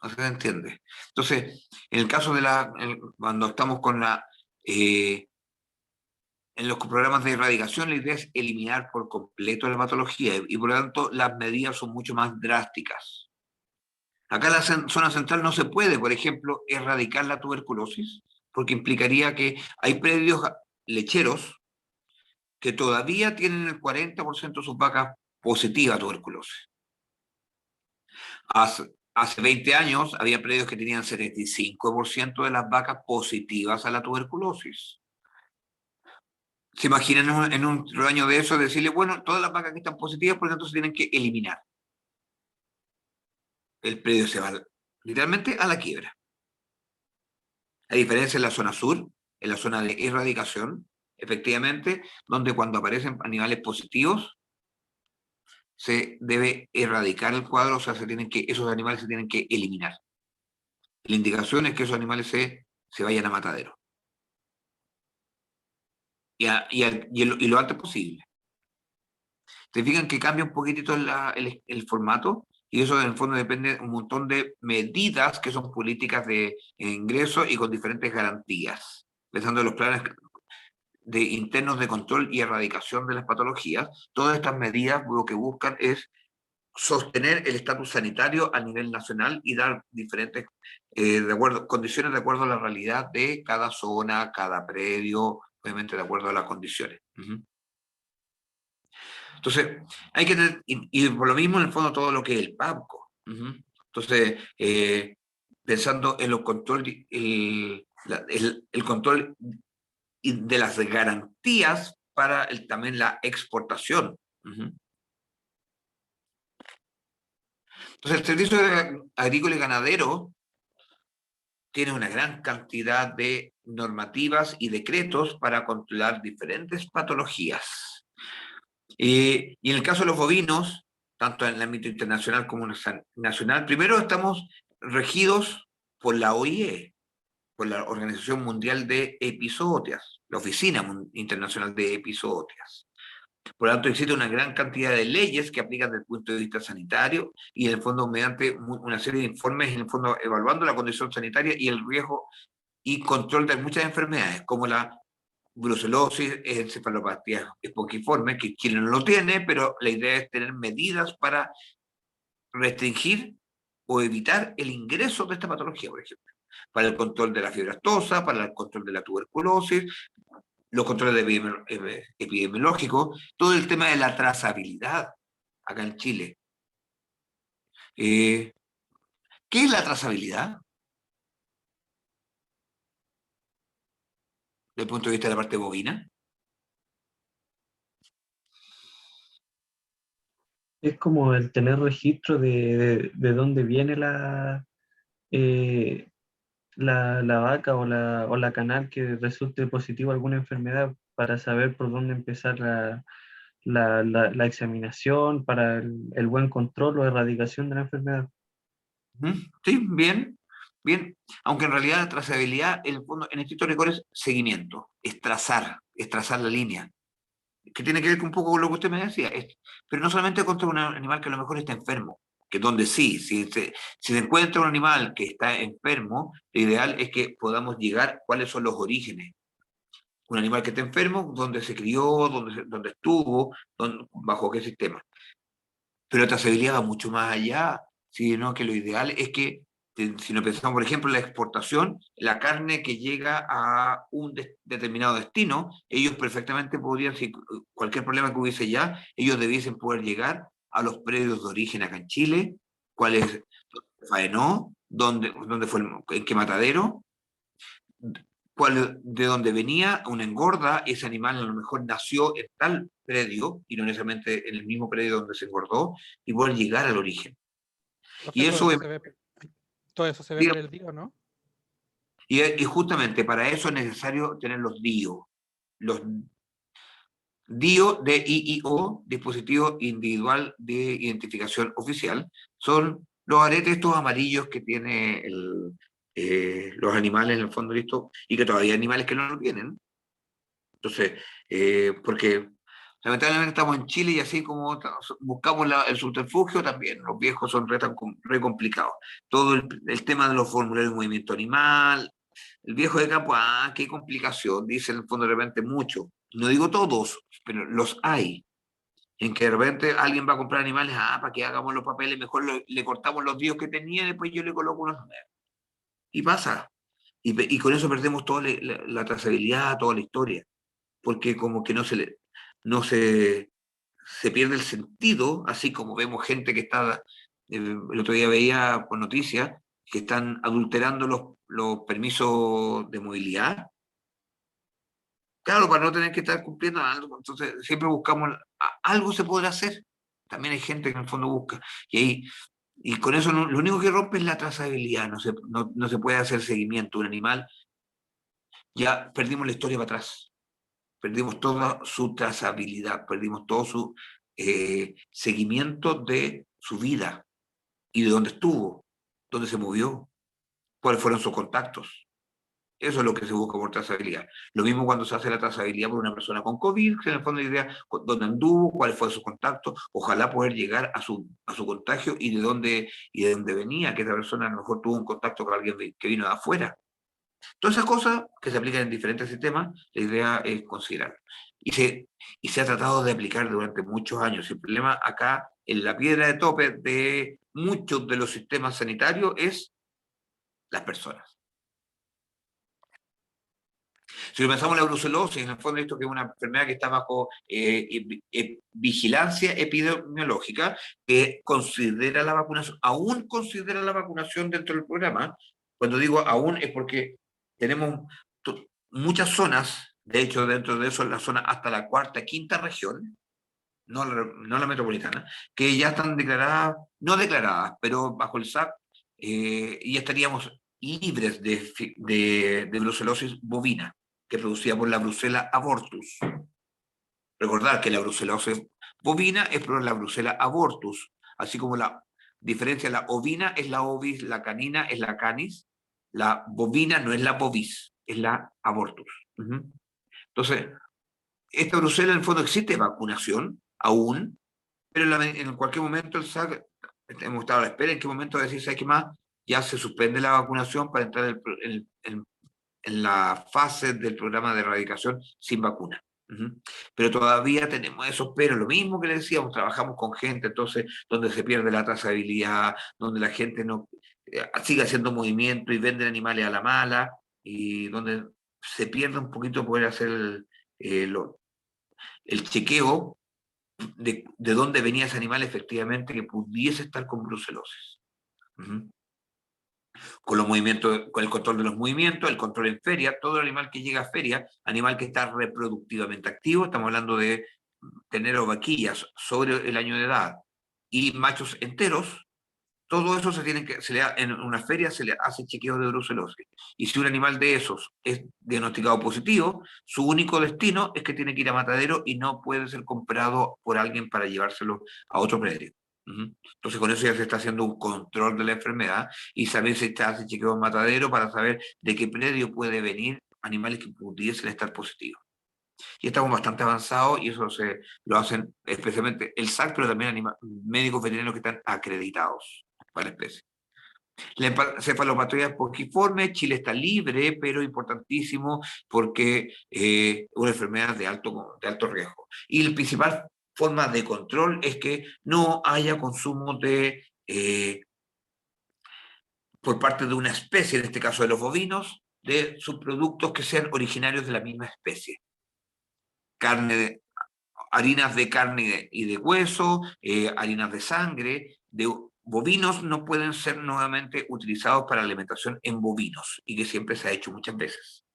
Speaker 1: No se entiende. Entonces, en el caso de cuando estamos con en los programas de erradicación, la idea es eliminar por completo la patología y por lo tanto las medidas son mucho más drásticas. Acá en la zona central no se puede, por ejemplo, erradicar la tuberculosis, porque implicaría que hay predios lecheros que todavía tienen el 40% de sus vacas positivas a tuberculosis. Hace 20 años había predios que tenían 75% de las vacas positivas a la tuberculosis. ¿Se imaginan en un rebaño de eso decirle, bueno, todas las vacas que están positivas, por lo tanto, se tienen que eliminar? El predio se va literalmente a la quiebra. A diferencia en la zona sur, en la zona de erradicación, efectivamente, donde cuando aparecen animales positivos, se debe erradicar el cuadro, o sea, esos animales se tienen que eliminar. La indicación es que esos animales se vayan a matadero. Y lo antes posible. Se fijan que cambia un poquitito el formato y eso en el fondo depende de un montón de medidas que son políticas de ingreso y con diferentes garantías. Pensando en los planes internos de control y erradicación de las patologías, todas estas medidas lo que buscan es sostener el estatus sanitario a nivel nacional y dar diferentes condiciones de acuerdo a la realidad de cada zona, cada predio, obviamente de acuerdo a las condiciones. Entonces, hay que tener, y por lo mismo en el fondo todo lo que es el PABCO. Entonces, pensando en los control, el control de las garantías para también la exportación. Entonces, el Servicio Agrícola y Ganadero tiene una gran cantidad de normativas y decretos para controlar diferentes patologías. Y en el caso de los bovinos, tanto en el ámbito internacional como nacional, primero estamos regidos por la OIE, por la Organización Mundial de Epizootias, la Oficina Internacional de Epizootias. Por lo tanto, existe una gran cantidad de leyes que aplican desde el punto de vista sanitario y en el fondo mediante una serie de informes, en el fondo evaluando la condición sanitaria y el riesgo y control de muchas enfermedades, como la brucelosis, encefalopatía espongiforme, que Chile no lo tiene, pero la idea es tener medidas para restringir o evitar el ingreso de esta patología, por ejemplo, para el control de la fiebre aftosa, para el control de la tuberculosis, los controles epidemiológicos, todo el tema de la trazabilidad acá en Chile. ¿Qué es la trazabilidad? desde el punto de vista de la parte bovina?
Speaker 4: Es como el tener registro de dónde viene eh, la vaca o la canal que resulte positivo a alguna enfermedad para saber por dónde empezar la examinación para el buen control o erradicación de la enfermedad.
Speaker 1: Ujú. Sí, bien, bien. Aunque en realidad la trazabilidad, en el fondo, en estricto rigor es seguimiento, es trazar la línea, que tiene que ver con un poco con lo que usted me decía, pero no solamente contra un animal que a lo mejor está enfermo, que donde sí, si se encuentra un animal que está enfermo, lo ideal es que podamos llegar cuáles son los orígenes. Un animal que está enfermo, dónde se crió, dónde estuvo, bajo qué sistema. Pero la trazabilidad va mucho más allá, sino que lo ideal es que, si no pensamos, por ejemplo, en la exportación, la carne que llega a un determinado destino, ellos perfectamente podrían, si cualquier problema que hubiese ya, ellos debiesen poder llegar a los predios de origen acá en Chile, cuál es, dónde faenó, dónde fue, en qué matadero, de dónde venía, una engorda, ese animal a lo mejor nació en tal predio, y no necesariamente en el mismo predio donde se engordó, y poder llegar al origen.
Speaker 5: Profe,
Speaker 1: Y eso,
Speaker 5: todo eso se ve por el DIO, ¿no?
Speaker 1: y justamente para eso es necesario tener los DIO. Los DIO, DIIO, Dispositivo Individual de Identificación Oficial, son los aretes estos amarillos que tiene los animales en el fondo, listo, y que todavía hay animales que no lo tienen. Entonces, porque lamentablemente estamos en Chile y así como buscamos el subterfugio, también los viejos son re complicados. Todo el tema de los formularios de movimiento animal, el viejo de campo, qué complicación, dice en el fondo de repente mucho. No digo todos, pero los hay. En que de repente alguien va a comprar animales, para que hagamos los papeles, mejor le cortamos los días que tenía y después yo le coloco unos nuevos. Y pasa. Y con eso perdemos toda la trazabilidad, toda la historia, porque como que no se pierde el sentido, así como vemos gente que está, el otro día veía por noticias, que están adulterando los permisos de movilidad. Claro, para no tener que estar cumpliendo algo, entonces siempre buscamos, algo se podrá hacer. También hay gente que en el fondo busca. Y con eso lo único que rompe es la trazabilidad, no se puede hacer seguimiento. Un animal, ya perdimos la historia para atrás. Perdimos toda su trazabilidad, perdimos todo su seguimiento de su vida y de dónde estuvo, dónde se movió, cuáles fueron sus contactos. Eso es lo que se busca por trazabilidad. Lo mismo cuando se hace la trazabilidad por una persona con COVID, que en el fondo la idea, dónde anduvo, cuál fue su contacto, ojalá poder llegar a su contagio y de dónde venía, que esa persona a lo mejor tuvo un contacto con alguien que vino de afuera. Todas esas cosas que se aplican en diferentes sistemas, la idea es considerar. Y se ha tratado de aplicar durante muchos años. El problema acá, en la piedra de tope de muchos de los sistemas sanitarios, es las personas. Si lo pensamos en la brucelosis, en el fondo esto que es una enfermedad que está bajo vigilancia epidemiológica, que considera la vacunación, aún considera la vacunación dentro del programa. Cuando digo aún es porque tenemos muchas zonas, de hecho dentro de eso la zona hasta la cuarta, quinta región, no la metropolitana, que ya están declaradas, no declaradas, pero bajo el SAC, y estaríamos libres de brucelosis bovina, que es producida por la Brucella abortus. Recordar que la brucelosis bovina es por la Brucella abortus, así como la diferencia, la ovina es la ovis, la canina es la canis, la bovina no es la bovis, es la abortus. Entonces, esta brucela en el fondo existe vacunación aún, pero en cualquier momento el SAC, hemos estado a la espera, en qué momento decir, ¿sabes qué más? Ya se suspende la vacunación para entrar en la fase del programa de erradicación sin vacuna. Pero todavía tenemos eso, pero lo mismo que le decíamos, trabajamos con gente, entonces, donde se pierde la trazabilidad, donde la gente no sigue haciendo movimiento y venden animales a la mala, y donde se pierde un poquito poder hacer el chequeo de dónde venía ese animal efectivamente que pudiese estar con brucelosis. con los movimientos, con el control de los movimientos, el control en feria, todo animal que llega a feria, animal que está reproductivamente activo, estamos hablando de tener vaquillas sobre el año de edad y machos enteros, todo eso en una feria se le hace chequeo de brucelosis. Y si un animal de esos es diagnosticado positivo, su único destino es que tiene que ir a matadero y no puede ser comprado por alguien para llevárselo a otro predio. Entonces con eso ya se está haciendo un control de la enfermedad y saber si está hace chequeo en matadero para saber de qué predio puede venir animales que pudiesen estar positivos. Y estamos bastante avanzados y eso lo hacen especialmente el SAC, pero también médicos veterinarios que están acreditados para la especie. La cefalopatía pongiforme, Chile está libre, pero importantísimo porque es una enfermedad de alto riesgo. Y la principal forma de control es que no haya consumo por parte de una especie, en este caso de los bovinos, de subproductos que sean originarios de la misma especie. Harinas de carne y de hueso, harinas de sangre, de bovinos no pueden ser nuevamente utilizados para alimentación en bovinos, y que siempre se ha hecho muchas veces,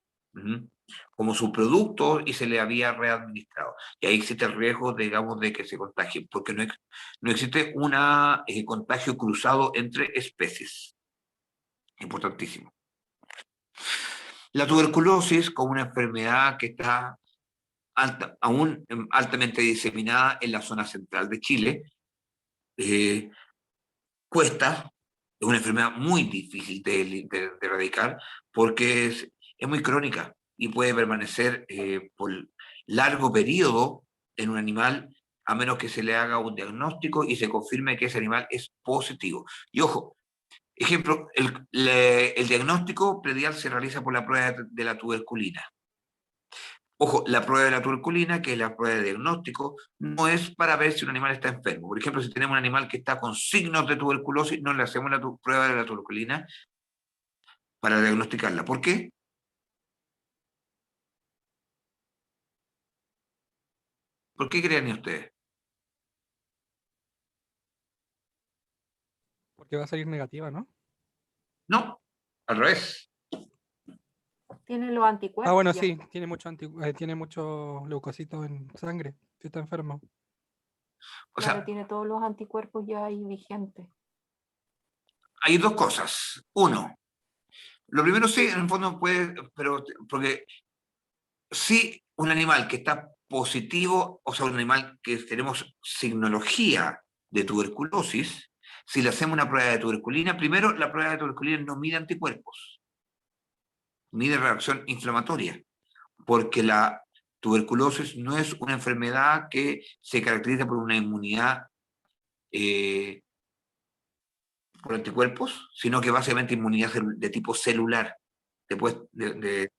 Speaker 1: como subproducto y se le había readministrado. Y ahí existe el riesgo, digamos, de que se contagien, porque no existe un contagio cruzado entre especies. Importantísimo. La tuberculosis, como una enfermedad que está aún altamente diseminada en la zona central de Chile, cuesta, es una enfermedad muy difícil de erradicar porque es muy crónica y puede permanecer por largo periodo en un animal a menos que se le haga un diagnóstico y se confirme que ese animal es positivo. Y ojo, ejemplo, el diagnóstico predial se realiza por la prueba de la tuberculina. Ojo, la prueba de la tuberculina, que es la prueba de diagnóstico, no es para ver si un animal está enfermo. Por ejemplo, si tenemos un animal que está con signos de tuberculosis, no le hacemos la prueba de la tuberculina para diagnosticarla. ¿Por qué? ¿Por qué creen ustedes?
Speaker 5: Porque va a salir negativa, ¿no?
Speaker 1: No, al revés.
Speaker 3: Tiene los anticuerpos.
Speaker 5: Ah, bueno,
Speaker 3: ya.
Speaker 5: sí, tiene muchos leucocitos en sangre, si está enfermo.
Speaker 1: O
Speaker 3: Claro,
Speaker 1: sea,
Speaker 3: tiene todos los anticuerpos ya ahí vigentes.
Speaker 1: hay dos cosas. Uno, lo primero sí, en el fondo puede, pero porque si un animal que está positivo, o sea, un animal que tenemos signología de tuberculosis, si le hacemos una prueba de tuberculina, primero la prueba de tuberculina no mide anticuerpos, mide reacción inflamatoria, porque la tuberculosis no es una enfermedad que se caracteriza por una inmunidad por anticuerpos, sino que básicamente inmunidad de tipo celular, después de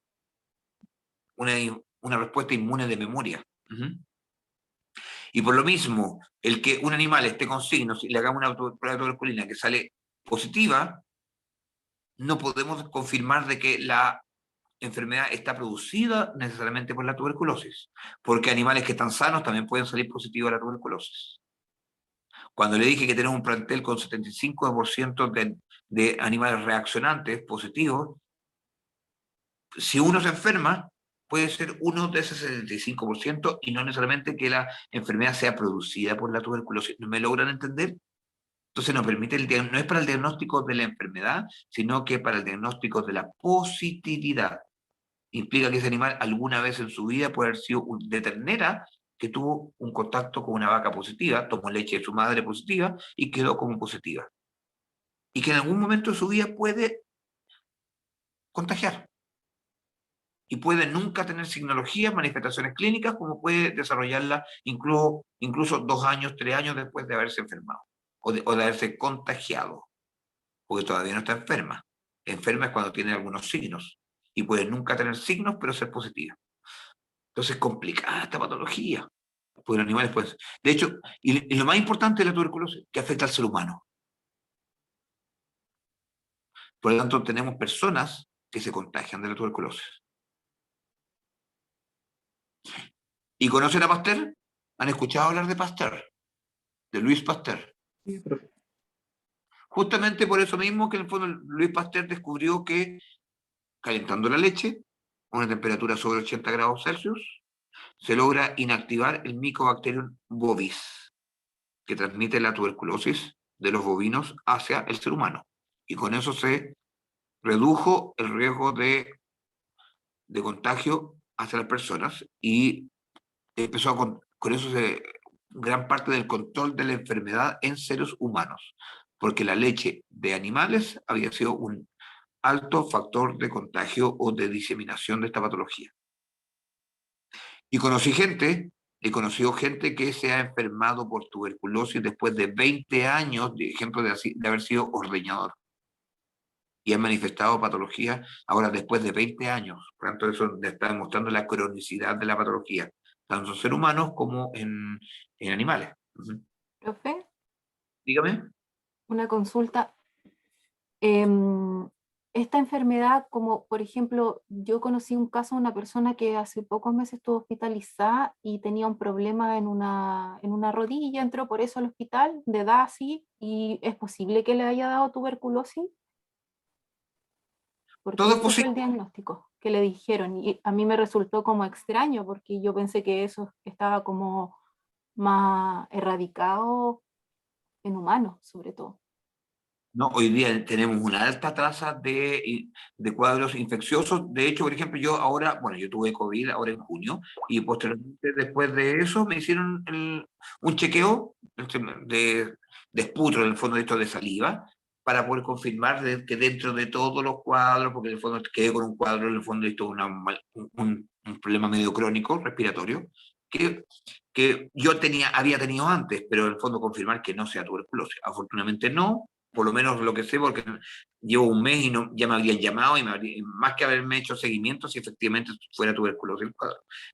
Speaker 1: una respuesta inmune de memoria. Y por lo mismo, el que un animal esté con signos y le hagamos una prueba de tuberculina que sale positiva, no podemos confirmar de que la enfermedad está producida necesariamente por la tuberculosis, porque animales que están sanos también pueden salir positivos a la tuberculosis. Cuando le dije que tenemos un plantel con 75% de animales reaccionantes positivos, si uno se enferma, puede ser uno de ese 75% y no necesariamente que la enfermedad sea producida por la tuberculosis. ¿No me logran entender? Entonces no permite no es para el diagnóstico de la enfermedad, sino que para el diagnóstico de la positividad. Implica que ese animal alguna vez en su vida puede haber sido de ternera que tuvo un contacto con una vaca positiva, tomó leche de su madre positiva y quedó como positiva. Y que en algún momento de su vida puede contagiar. Y puede nunca tener signologías, manifestaciones clínicas, como puede desarrollarla incluso 2 años, 3 años después de haberse enfermado o de haberse contagiado, porque todavía no está enferma. Enferma es cuando tiene algunos signos y puede nunca tener signos, pero ser positiva. Entonces es complicada esta patología. Porque los animales pueden ser. De hecho, y lo más importante de la tuberculosis, que afecta al ser humano. Por lo tanto, tenemos personas que se contagian de la tuberculosis. ¿Y conocen a Pasteur? ¿Han escuchado hablar de Pasteur? De Louis Pasteur.
Speaker 4: Sí, profe.
Speaker 1: Justamente por eso mismo que en el fondo Luis Pasteur descubrió que calentando la leche a una temperatura sobre 80 grados Celsius se logra inactivar el Mycobacterium bovis, que transmite la tuberculosis de los bovinos hacia el ser humano. Y con eso se redujo el riesgo de contagio hacia las personas y empezó con eso gran parte del control de la enfermedad en seres humanos, porque la leche de animales había sido un alto factor de contagio o de diseminación de esta patología. Y he conocido gente que se ha enfermado por tuberculosis después de 20 años, de ejemplo, de haber sido ordeñador. Y han manifestado patología ahora después de 20 años. Por tanto, eso está demostrando la cronicidad de la patología, tanto en seres humanos como en animales.
Speaker 3: Profe,
Speaker 1: Dígame.
Speaker 3: una consulta. Esta enfermedad, como por ejemplo, yo conocí un caso de una persona que hace pocos meses estuvo hospitalizada y tenía un problema en una rodilla, entró por eso al hospital, de edad así, y es posible que le haya dado tuberculosis, porque
Speaker 1: Todo es
Speaker 3: ese fue
Speaker 1: posible.
Speaker 3: el diagnóstico que le dijeron, y a mí me resultó como extraño, porque yo pensé que eso estaba como más erradicado en humanos, sobre todo.
Speaker 1: No, hoy día tenemos una alta tasa de cuadros infecciosos. De hecho, por ejemplo, yo ahora, bueno, yo tuve COVID ahora en junio y posteriormente después de eso me hicieron un chequeo de esputro, en el fondo de esto de saliva, para poder confirmar que dentro de todos los cuadros, porque en el fondo quedé con un cuadro, en el fondo de esto un problema medio crónico respiratorio, que yo había tenido antes, pero en el fondo confirmar que no sea tuberculosis. Afortunadamente no, por lo menos lo que sé, porque llevo un mes y ya me habían llamado y más que haberme hecho seguimiento, si efectivamente fuera tuberculosis,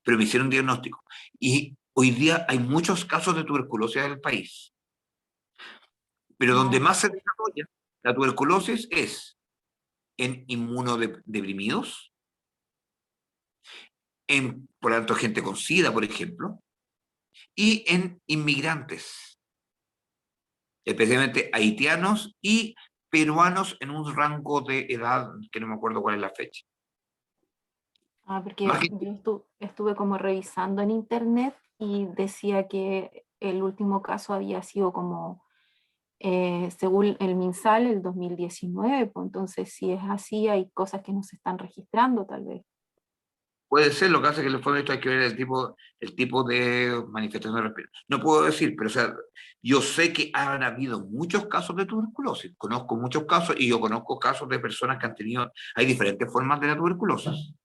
Speaker 1: pero me hicieron diagnóstico. Y hoy día hay muchos casos de tuberculosis en el país, pero donde más se desarrolla la tuberculosis es en inmunodeprimidos, por lo tanto, gente con SIDA, por ejemplo, y en inmigrantes, especialmente haitianos y peruanos en un rango de edad que no me acuerdo cuál es la fecha.
Speaker 3: Porque
Speaker 1: Más que,
Speaker 3: yo estuve como revisando en internet y decía que el último caso había sido como, según el MinSal, el 2019, pues entonces si es así hay cosas que no se están registrando tal vez.
Speaker 1: puede ser, lo que hace que en el fondo esto hay que ver el tipo de manifestación de respiración. No puedo decir, pero o sea, yo sé que han habido muchos casos de tuberculosis, conozco muchos casos y yo conozco casos de personas que han tenido, hay diferentes formas de la tuberculosis,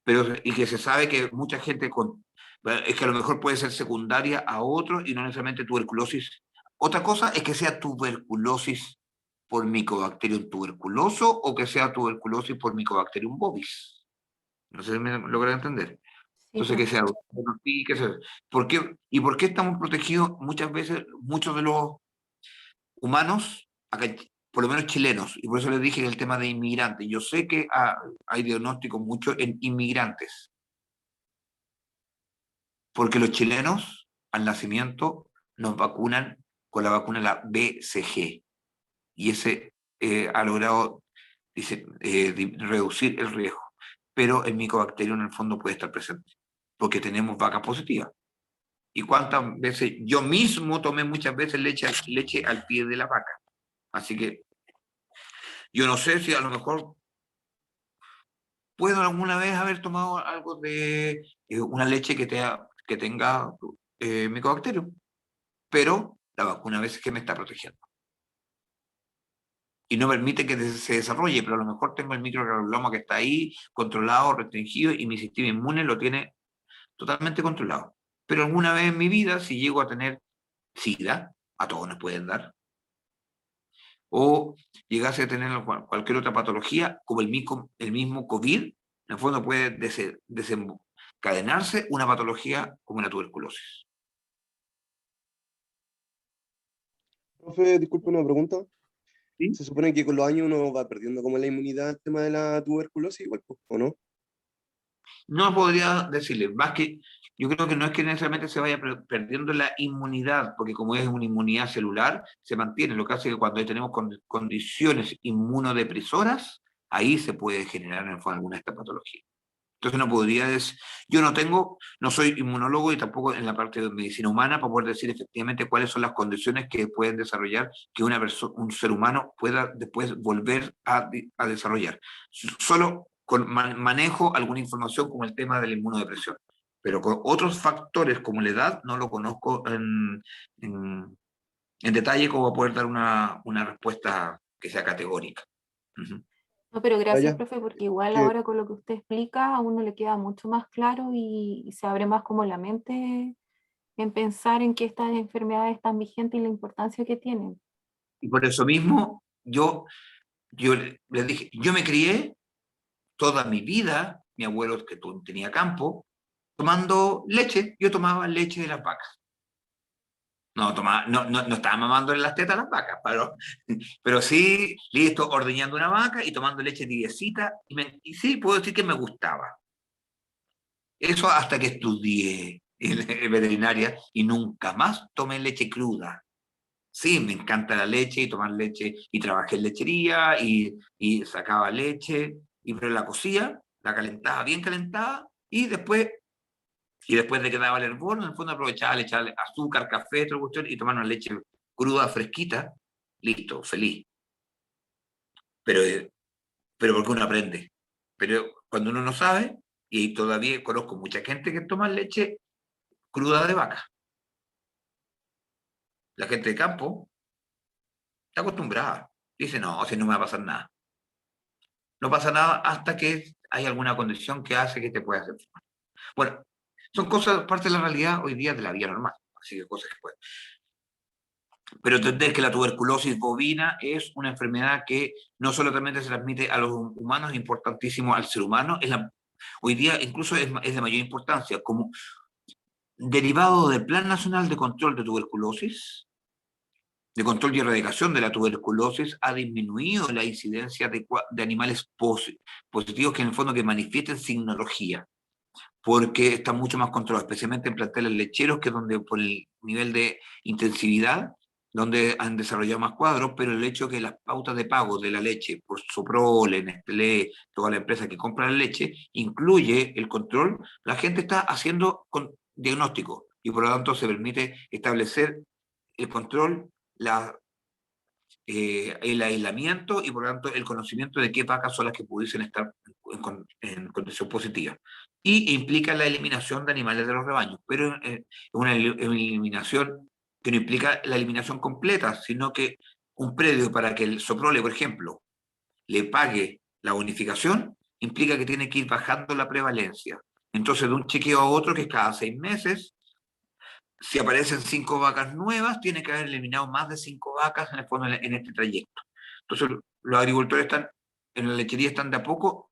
Speaker 1: pero y que se sabe que mucha gente es que a lo mejor puede ser secundaria a otros y no necesariamente tuberculosis. Otra cosa es que sea tuberculosis por Mycobacterium tuberculoso o que sea tuberculosis por Mycobacterium bovis. No sé si me logran entender.
Speaker 3: Sí,
Speaker 1: Entonces, que sea ¿Y por qué estamos protegidos muchas veces, muchos de los humanos, acá, por lo menos chilenos? Y por eso les dije el tema de inmigrantes. Yo sé que hay diagnósticos muchos en inmigrantes, porque los chilenos al nacimiento nos vacunan con la vacuna la BCG. Y ese ha logrado reducir el riesgo. Pero el micobacterio en el fondo puede estar presente, porque tenemos vacas positivas. ¿Y cuántas veces? Yo mismo tomé muchas veces leche al pie de la vaca. Así que yo no sé si a lo mejor puedo alguna vez haber tomado algo de una leche que tenga micobacterio, pero la vacuna a veces que me está protegiendo. Y no permite que se desarrolle, pero a lo mejor tengo el microgranulomas que está ahí, controlado, restringido, y mi sistema inmune lo tiene totalmente controlado. Pero alguna vez en mi vida, si llego a tener SIDA, a todos nos pueden dar, o llegase a tener cualquier otra patología, como el mismo COVID, en el fondo puede desencadenarse una patología como la tuberculosis.
Speaker 7: Profe, disculpe una pregunta.
Speaker 1: ¿Sí?
Speaker 7: Se supone que con los años uno va perdiendo como la inmunidad al tema de la tuberculosis, igual, ¿o no?
Speaker 1: No podría decirle, más que yo creo que no es que necesariamente se vaya perdiendo la inmunidad, porque como es una inmunidad celular, se mantiene. Lo que hace que cuando tenemos condiciones inmunodepresoras, ahí se puede generar en el fondo alguna de estas patologías. Entonces no podría decir, yo no soy inmunólogo y tampoco en la parte de medicina humana para poder decir efectivamente cuáles son las condiciones que pueden desarrollar que un ser humano pueda después volver a desarrollar. Solo manejo alguna información como el tema de la inmunodepresión, pero con otros factores como la edad no lo conozco en detalle como poder dar una respuesta que sea categórica. Uh-huh.
Speaker 3: No, pero gracias,
Speaker 7: Vaya,
Speaker 3: profe, porque igual
Speaker 7: que
Speaker 3: ahora con lo que usted explica a uno le queda mucho más claro y se abre más como la mente en pensar en que estas enfermedades están vigentes y la importancia que tienen.
Speaker 1: Y por eso mismo yo les dije, yo me crié toda mi vida, mi abuelo que tenía campo, tomando leche, yo tomaba leche de las vacas. No estaba mamando en las tetas a las vacas, pero sí, listo, ordeñando una vaca y tomando leche tibiecita, y sí, puedo decir que me gustaba. Eso hasta que estudié en veterinaria y nunca más tomé leche cruda. Sí, me encanta la leche y tomar leche, y trabajé en lechería y sacaba leche, pero la cocía, la calentaba bien calentada, y después de que daba el hervor, en el fondo aprovechaba le echarle azúcar, café, otra cuestión, y tomar una leche cruda, fresquita, listo, feliz. Pero porque uno aprende. Pero cuando uno no sabe, y todavía conozco mucha gente que toma leche cruda de vaca. La gente de campo está acostumbrada. Dice, no, si no me va a pasar nada. No pasa nada hasta que hay alguna condición que hace que te pueda hacer mal. Bueno, son cosas, parte de la realidad hoy día de la vida normal. Así que cosas que pueden. Pero entender que la tuberculosis bovina es una enfermedad que no solamente se transmite a los humanos, es importantísimo al ser humano. Hoy día incluso es de mayor importancia. Como derivado del Plan Nacional de Control de Tuberculosis, de control y erradicación de la tuberculosis, ha disminuido la incidencia de animales positivos que en el fondo que manifiesten signología, porque está mucho más controlado, especialmente en planteles lecheros, que es donde por el nivel de intensividad, donde han desarrollado más cuadros, pero el hecho que las pautas de pago de la leche por Soprole, Nestlé, toda la empresa que compra la leche, incluye el control, la gente está haciendo diagnóstico y por lo tanto se permite establecer el control, el aislamiento y por lo tanto el conocimiento de qué vacas son las que pudiesen estar en condición positiva. Y implica la eliminación de animales de los rebaños, pero es una eliminación que no implica la eliminación completa, sino que un predio para que el Soprole, por ejemplo, le pague la bonificación, implica que tiene que ir bajando la prevalencia. Entonces, de un chequeo a otro, que es cada 6 meses, si aparecen 5 vacas nuevas, tiene que haber eliminado más de 5 vacas en el fondo en este trayecto. Entonces, los agricultores en la lechería están de a poco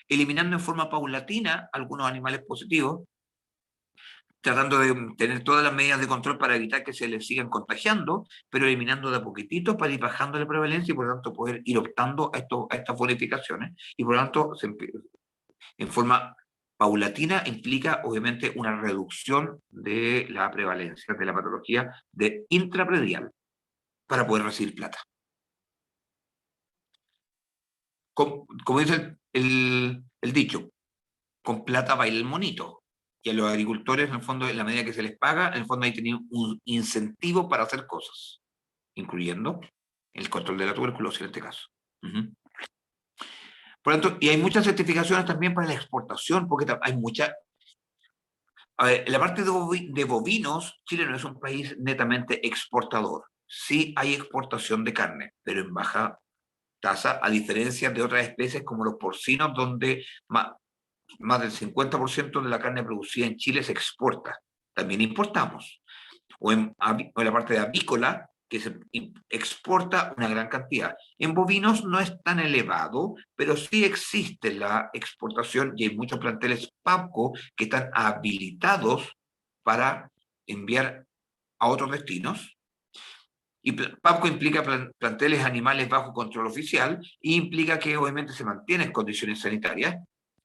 Speaker 1: eliminando en forma paulatina algunos animales positivos, tratando de tener todas las medidas de control para evitar que se les sigan contagiando, pero eliminando de a poquitito para ir bajando la prevalencia y por lo tanto poder ir optando a estas bonificaciones. Y por lo tanto, en forma paulatina implica obviamente una reducción de la prevalencia de la patología de intrapredial para poder recibir plata. Como dice el dicho, con plata baila el monito. Y a los agricultores, en el fondo, en la medida que se les paga, en el fondo hay tenido un incentivo para hacer cosas, incluyendo el control de la tuberculosis en este caso. Por lo tanto, y hay muchas certificaciones también para la exportación, porque hay mucha... A ver, en la parte de bovinos, Chile no es un país netamente exportador. Sí hay exportación de carne, pero en baja tasa, a diferencia de otras especies como los porcinos, donde más del 50% de la carne producida en Chile se exporta. También importamos. O en la parte de avícola, que se exporta una gran cantidad. En bovinos no es tan elevado, pero sí existe la exportación y hay muchos planteles PAPCO que están habilitados para enviar a otros destinos. Y PAPCO implica planteles animales bajo control oficial y implica que obviamente se mantienen condiciones sanitarias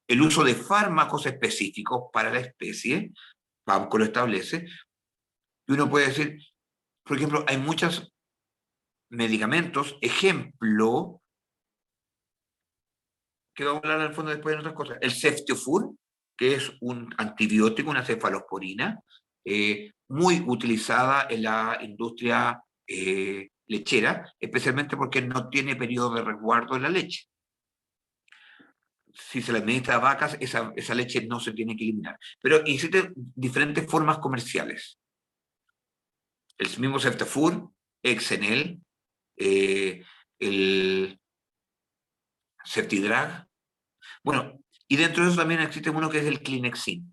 Speaker 1: el uso de fármacos específicos para la especie, PABCO lo establece, y uno puede decir, por ejemplo, hay muchos medicamentos, ejemplo, que vamos a hablar al fondo después de otras cosas, el Ceftiofur, que es un antibiótico, una cefalosporina, muy utilizada en la industria lechera, especialmente porque no tiene periodo de resguardo en la leche. Si se le administra a vacas, esa leche no se tiene que eliminar. Pero existen diferentes formas comerciales. El mismo Ceftiofur, Exenel, el Ceftidrag. Bueno, y dentro de eso también existe uno que es el Clinexin.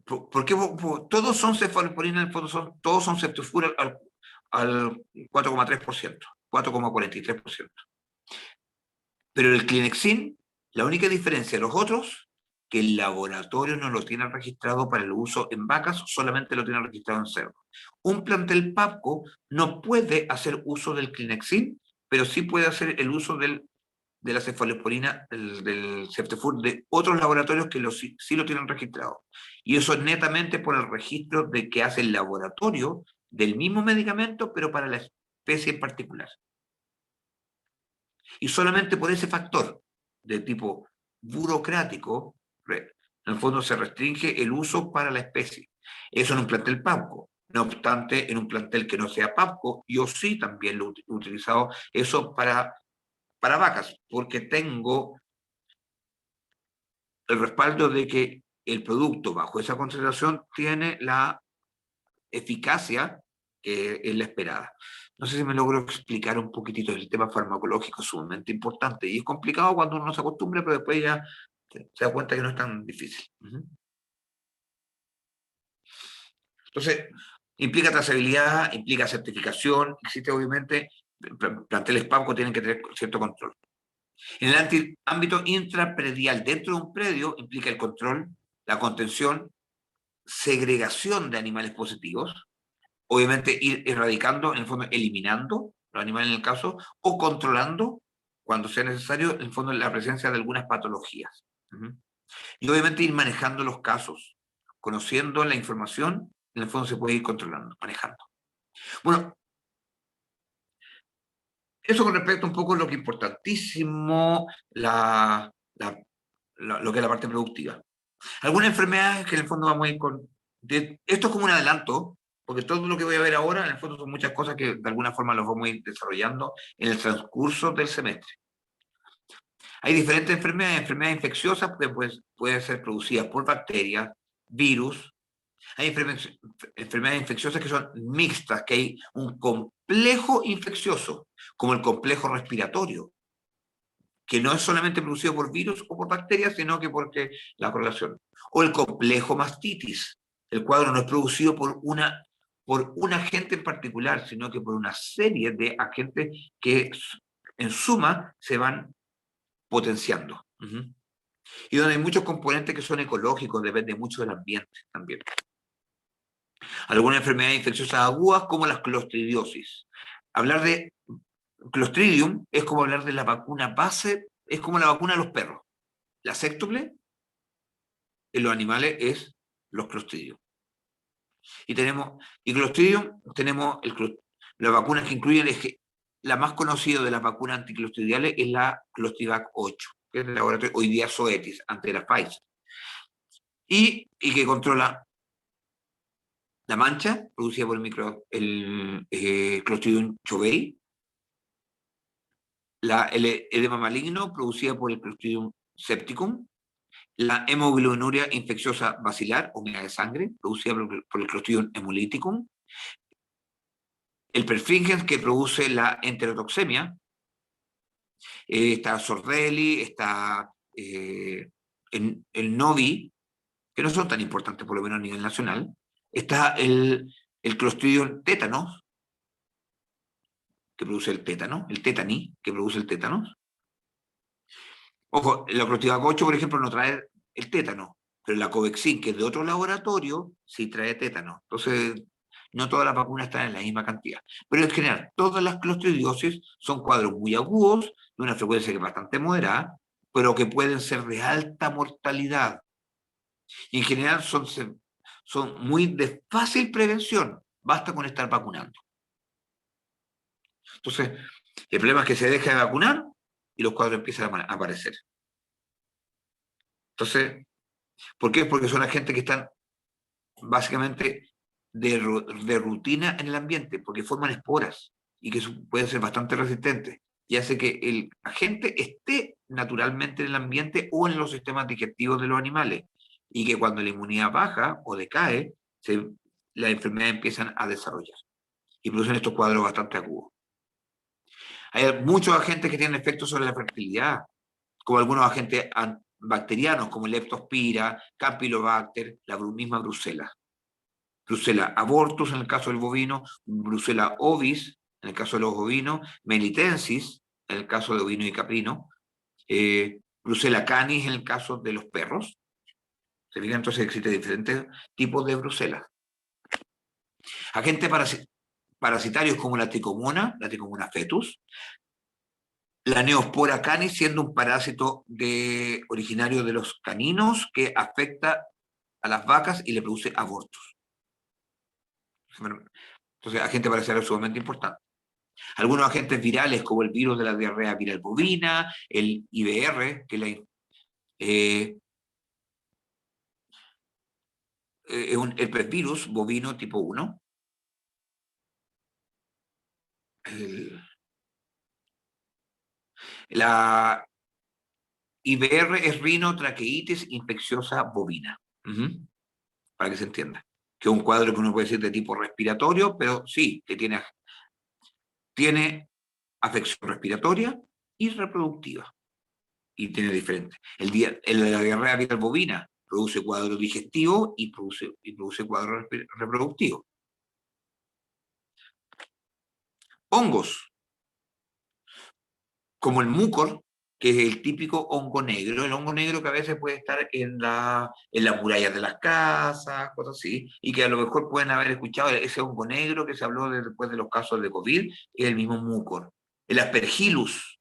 Speaker 1: ¿Por qué? Todos son cefalosporinas, en el fondo todos son Ceftiofur al 4,3%, 4,43%. Pero el Clinexin, la única diferencia de los otros, que el laboratorio no lo tiene registrado para el uso en vacas, solamente lo tiene registrado en cerdos. Un plantel PABCO no puede hacer uso del Clinexin, pero sí puede hacer el uso de la cefalosporina, del Ceftiofur, de otros laboratorios que sí lo tienen registrado. Y eso es netamente por el registro de que hace el laboratorio del mismo medicamento, pero para la especie en particular. Y solamente por ese factor de tipo burocrático, en el fondo se restringe el uso para la especie. Eso en un plantel PABCO. No obstante, en un plantel que no sea PABCO, yo sí también lo he utilizado eso para vacas, porque tengo el respaldo de que el producto bajo esa concentración tiene la eficacia que es la esperada. No sé si me logro explicar un poquitito. El tema farmacológico es sumamente importante y es complicado cuando uno se acostumbra, pero después ya se da cuenta que no es tan difícil. Entonces, implica trazabilidad, implica certificación, existe obviamente, planteles PABCO tienen que tener cierto control. En el ámbito intrapredial, dentro de un predio, implica el control, la contención, segregación de animales positivos, obviamente ir erradicando, en el fondo eliminando los animales en el caso, o controlando, cuando sea necesario, en el fondo la presencia de algunas patologías. Y obviamente ir manejando los casos, conociendo la información, en el fondo se puede ir controlando, manejando. Bueno, eso con respecto un poco a lo que es importantísimo, lo que es la parte productiva. Algunas enfermedades que en el fondo vamos a ir con... esto es como un adelanto, porque todo lo que voy a ver ahora, en el fondo son muchas cosas que de alguna forma los vamos a ir desarrollando en el transcurso del semestre. Hay diferentes enfermedades infecciosas que pueden ser producidas por bacterias, virus. Hay enfermedades infecciosas que son mixtas, que hay un complejo infeccioso, como el complejo respiratorio, que no es solamente producido por virus o por bacterias, sino que porque la correlación. O el complejo mastitis. El cuadro no es producido por un agente en particular, sino que por una serie de agentes que en suma se van potenciando. Y donde hay muchos componentes que son ecológicos, depende mucho del ambiente también. Algunas enfermedades infecciosas agudas como las clostridiosis. Hablar de Clostridium es como hablar de la vacuna base, es como la vacuna de los perros. La sextuple en los animales es los Clostridium. Y Clostridium tenemos las vacunas que incluyen, la más conocida de las vacunas anticlostridiales es la Clostrivac 8, que es el laboratorio hoy día Zoetis, antes era Pfizer. Y que controla la mancha producida por el Clostridium chovei, el edema maligno producida por el Clostridium septicum, la hemoglobinuria infecciosa basilar, o mega de sangre, producida por el Clostridium hemolyticum, el perfringens que produce la enterotoxemia, está Sordelli, está el Novi, que no son tan importantes por lo menos a nivel nacional, está el Clostridium tétanos, que produce el tétano, el tétani, que produce el tétanos. Ojo, la Clostridium 8, por ejemplo, no trae el tétano, pero la Covaxin, que es de otro laboratorio, sí trae tétano. Entonces, no todas las vacunas están en la misma cantidad. Pero en general, todas las clostridiosis son cuadros muy agudos, de una frecuencia que es bastante moderada, pero que pueden ser de alta mortalidad. Y en general son muy de fácil prevención. Basta con estar vacunando. Entonces, el problema es que se deja de vacunar y los cuadros empiezan a aparecer. Entonces, ¿por qué? Porque son agentes que están básicamente de rutina en el ambiente, porque forman esporas y que pueden ser bastante resistentes y hace que el agente esté naturalmente en el ambiente o en los sistemas digestivos de los animales y que cuando la inmunidad baja o decae, las enfermedades empiezan a desarrollar y producen estos cuadros bastante agudos. Hay muchos agentes que tienen efectos sobre la fertilidad, como algunos agentes bacterianos, como Leptospira, Campylobacter, la misma Brucela. Brucella abortus en el caso del bovino, Brucella ovis en el caso de los bovinos, Melitensis en el caso de ovino y caprino, Brucella canis en el caso de los perros. ¿Se fijan? Entonces existen diferentes tipos de Brucella. Agentes parasitarios como la Trichomona fetus, la Neospora canis siendo un parásito originario de los caninos que afecta a las vacas y le produce abortos. Entonces, agente parasitario sumamente importante. Algunos agentes virales, como el virus de la diarrea viral bovina, el IBR, que es un herpesvirus bovino tipo 1. La IBR es rinotraqueitis infecciosa bovina, para que se entienda. Que es un cuadro que uno puede decir de tipo respiratorio, pero sí, que tiene afección respiratoria y reproductiva. Y tiene diferente. La diarrea viral bovina produce cuadro digestivo y produce cuadro reproductivo. Hongos, como el mucor, que es el típico hongo negro, el hongo negro que a veces puede estar en las murallas de las casas, cosas así, y que a lo mejor pueden haber escuchado ese hongo negro que se habló después de los casos de COVID, es el mismo mucor. El aspergillus,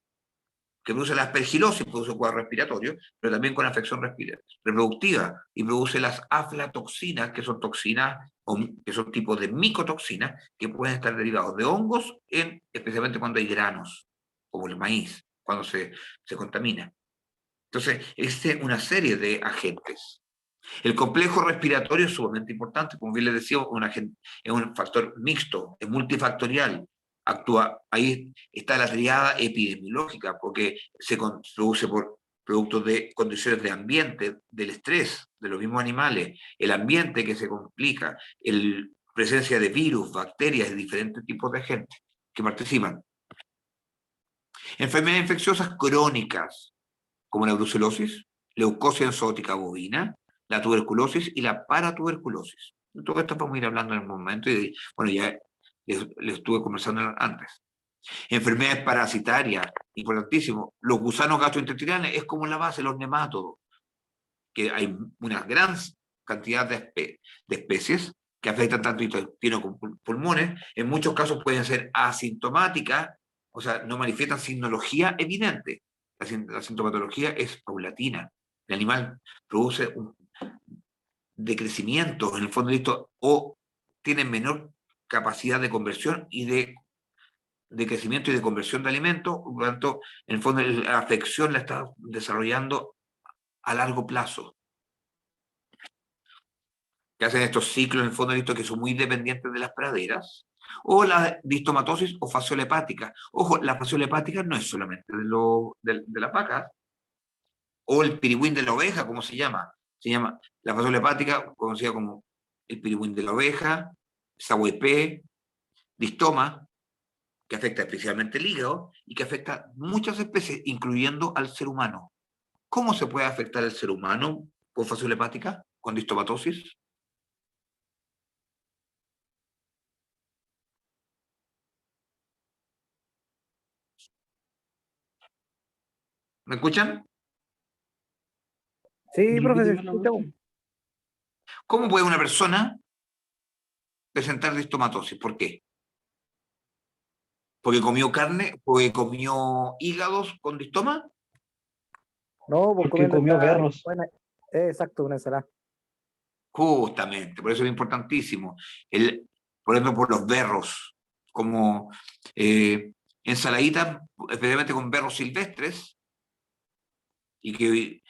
Speaker 1: que produce la aspergilosis, produce cuadro respiratorio, pero también con afección reproductiva, y produce las aflatoxinas, que son toxinas, que son tipos de micotoxinas, que pueden estar derivados de hongos, especialmente cuando hay granos, como el maíz, cuando se contamina. Entonces, existe una serie de agentes. El complejo respiratorio es sumamente importante, como bien les decía, es un factor mixto, es multifactorial. Ahí está la triada epidemiológica, porque se produce por productos de condiciones de ambiente, del estrés de los mismos animales, el ambiente que se complica, la presencia de virus, bacterias y diferentes tipos de agentes que participan. Enfermedades infecciosas crónicas, como la brucelosis, leucosia enzootica bovina, la tuberculosis y la paratuberculosis. De todo esto vamos a ir hablando en un momento y bueno, ya les estuve conversando antes. Enfermedades parasitarias, importantísimo. Los gusanos gastrointestinales es como la base, los nemátodos, que hay una gran cantidad de especies que afectan tanto intestino como pulmones. En muchos casos pueden ser asintomáticas, o sea, no manifiestan signología evidente. La sintomatología es paulatina. El animal produce un decrecimiento, en el fondo de esto, o tiene menor capacidad de conversión y de crecimiento y de conversión de alimentos, por lo tanto, en el fondo la afección la está desarrollando a largo plazo. Que hacen estos ciclos, en el fondo de esto, que son muy dependientes de las praderas, o la distomatosis o fasciola hepática. Ojo, la fasciola hepática no es solamente de las vacas, o el pirigüín de la oveja, ¿cómo se llama? Se llama la fasciola hepática, conocida como el pirigüín de la oveja, sahuepé, distoma, que afecta especialmente el hígado y que afecta muchas especies, incluyendo al ser humano. ¿Cómo se puede afectar al ser humano con fasciola hepática, con distomatosis? ¿Me escuchan?
Speaker 2: Sí, profe, se escucha.
Speaker 1: ¿Cómo puede una persona presentar distomatosis? ¿Por qué? ¿Porque comió carne? ¿Porque comió hígados con distoma?
Speaker 2: No, pues
Speaker 4: Porque comió berros.
Speaker 2: Bueno, exacto, una ensalada.
Speaker 1: Justamente, por eso es importantísimo. Por ejemplo, por los berros, como ensaladitas, especialmente con berros silvestres, y que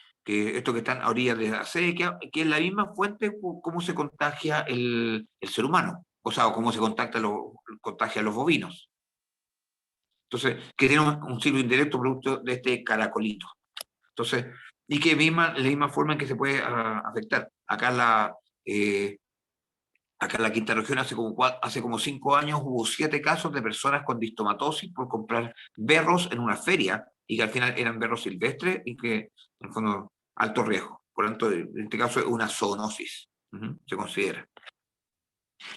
Speaker 1: esto que están a orillas de la acequia, que es la misma fuente cómo se contagia el ser humano, o sea, o cómo se contagia a los bovinos. Entonces, que tiene un ciclo indirecto producto de este caracolito. Entonces, y que la misma forma en que se puede afectar. Acá en la quinta región hace como 5 años hubo 7 casos de personas con distomatosis por comprar berros en una feria y que al final eran berros silvestres y que en el fondo alto riesgo. Por lo tanto, en este caso es una zoonosis, se considera.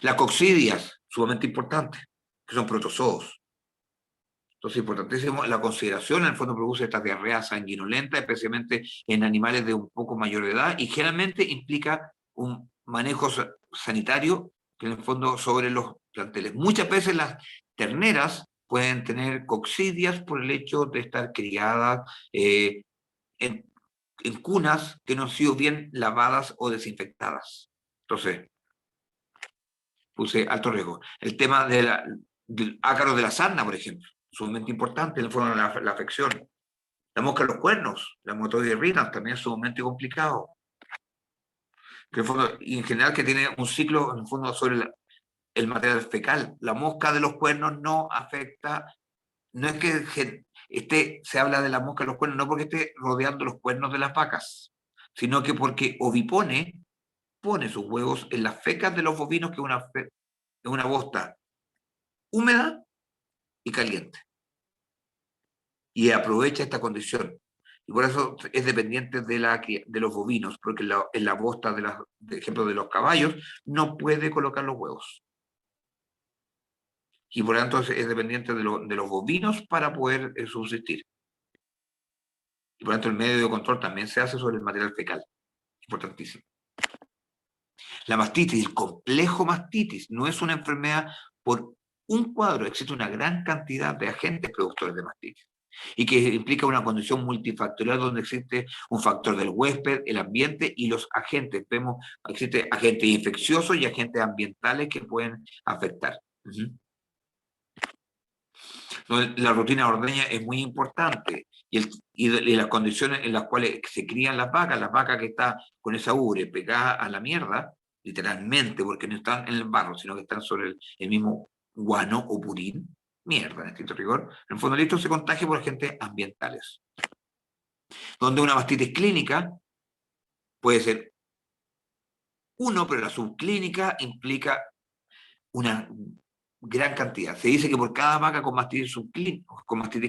Speaker 1: Las coccidias, sumamente importantes, que son protozoos. Entonces, importantísimo, la consideración en el fondo produce esta diarrea sanguinolenta, especialmente en animales de un poco mayor edad, y generalmente implica un manejo sanitario que en el fondo sobre los planteles. Muchas veces las terneras pueden tener coccidias por el hecho de estar criadas en cunas que no han sido bien lavadas o desinfectadas. Entonces, puse alto riesgo. El tema del ácaro de la sarna, por ejemplo, sumamente importante en el fondo de la afección. La mosca de los cuernos, la motoide renal, también es sumamente complicado. Que en, el fondo, y en general que tiene un ciclo en el fondo sobre el material fecal. La mosca de los cuernos no afecta, no es que se habla de la mosca de los cuernos, no porque esté rodeando los cuernos de las vacas, sino que porque ovipone pone sus huevos en las fecas de los bovinos, que es una bosta húmeda y caliente. Y aprovecha esta condición. Y por eso es dependiente de los bovinos, porque en la bosta, de ejemplo, de los caballos, no puede colocar los huevos. Y por lo tanto es dependiente de los bovinos para poder subsistir. Y por lo tanto el medio de control también se hace sobre el material fecal. Importantísimo. La mastitis, el complejo mastitis, no es una enfermedad por un cuadro, existe una gran cantidad de agentes productores de mastitis y que implica una condición multifactorial donde existe un factor del huésped, el ambiente y los agentes. Vemos, existe agentes infecciosos y agentes ambientales que pueden afectar. La rutina de ordeña es muy importante y las condiciones en las cuales se crían las vacas que están con esa ubre pegada a la mierda, literalmente, porque no están en el barro, sino que están sobre el mismo guano o purín, mierda, en estricto rigor, en el fondo esto se contagia por agentes ambientales. Donde una mastitis clínica puede ser uno, pero la subclínica implica una gran cantidad. Se dice que por cada vaca con mastitis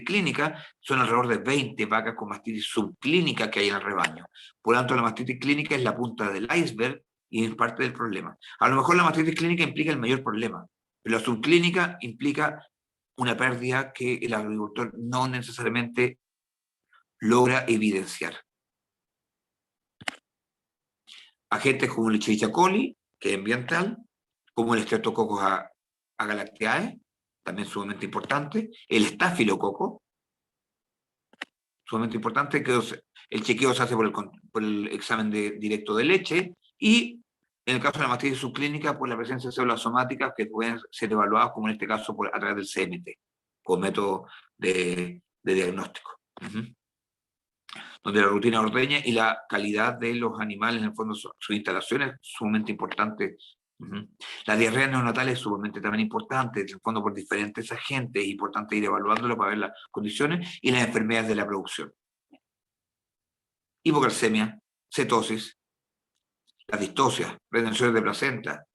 Speaker 1: clínica son alrededor de 20 vacas con mastitis subclínica que hay en el rebaño. Por lo tanto, la mastitis clínica es la punta del iceberg y es parte del problema. A lo mejor la mastitis clínica implica el mayor problema, pero la subclínica implica una pérdida que el agricultor no necesariamente logra evidenciar. Agentes como el Escherichia coli, que es ambiental, como el Streptococcus agalactiae, también sumamente importante, el estafilococo, sumamente importante, que el chequeo se hace por el examen directo de leche, y en el caso de la mastitis subclínica, por la presencia de células somáticas que pueden ser evaluadas, como en este caso a través del CMT, con método de diagnóstico. Donde la rutina de ordeña y la calidad de los animales, en el fondo, sus instalaciones, sumamente importante. La diarrea neonatal es sumamente también importante, en el fondo por diferentes agentes, es importante ir evaluándolo para ver las condiciones y las enfermedades de la producción. Hipocalcemia, cetosis, las distocias, retenciones de placenta,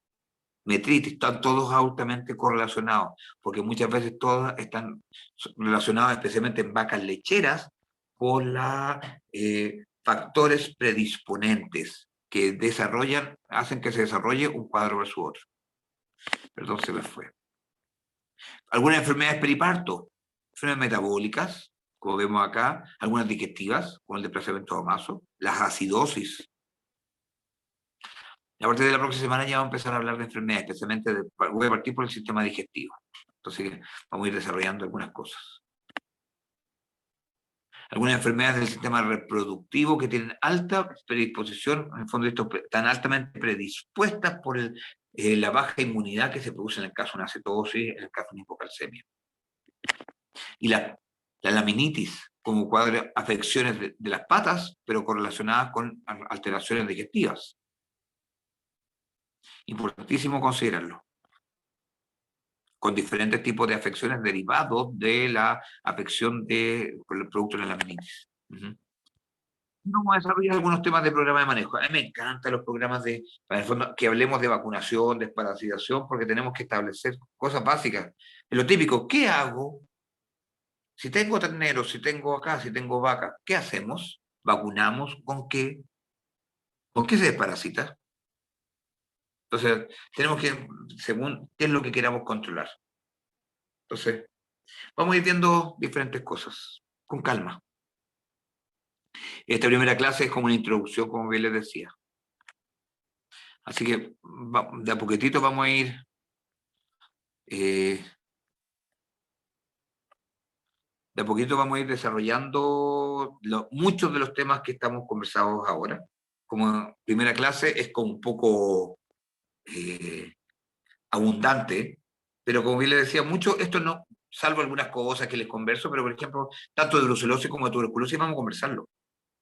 Speaker 1: metritis, están todos altamente correlacionados, porque muchas veces todas están relacionadas especialmente en vacas lecheras por factores predisponentes que hacen que se desarrolle un cuadro versus otro. Perdón, se me fue. Algunas enfermedades periparto, enfermedades metabólicas, como vemos acá, algunas digestivas, como el desplazamiento de maso, las acidosis. Y a partir de la próxima semana ya vamos a empezar a hablar de enfermedades, especialmente voy a partir por el sistema digestivo. Entonces vamos a ir desarrollando algunas cosas. algunas enfermedades del sistema reproductivo que tienen alta predisposición, en el fondo están altamente predispuestas por la baja inmunidad que se produce en el caso de una cetosis, en el caso de una hipocalcemia. Y la laminitis, como cuadro de afecciones de las patas, pero correlacionadas con alteraciones digestivas. Importantísimo considerarlo. Con diferentes tipos de afecciones derivados de la afección por el producto de la laminitis. Vamos a desarrollar algunos temas de programa de manejo. A mí me encantan los programas en el fondo, que hablemos de vacunación, desparasitación, porque tenemos que establecer cosas básicas. Es lo típico, ¿qué hago? Si tengo terneros, si tengo acá, si tengo vaca, ¿qué hacemos? ¿Vacunamos? ¿Con qué? ¿Con qué se desparasita? Entonces, tenemos que, según qué es lo que queramos controlar. Entonces, vamos a ir viendo diferentes cosas, con calma. Esta primera clase es como una introducción, como bien les decía. Así que de a poquitito vamos a ir desarrollando muchos de los temas que estamos conversando ahora. Como primera clase es como un poco abundante, pero como bien les decía, mucho, esto no, salvo algunas cosas que les converso, pero por ejemplo, tanto de brucelosis como de tuberculosis vamos a conversarlo.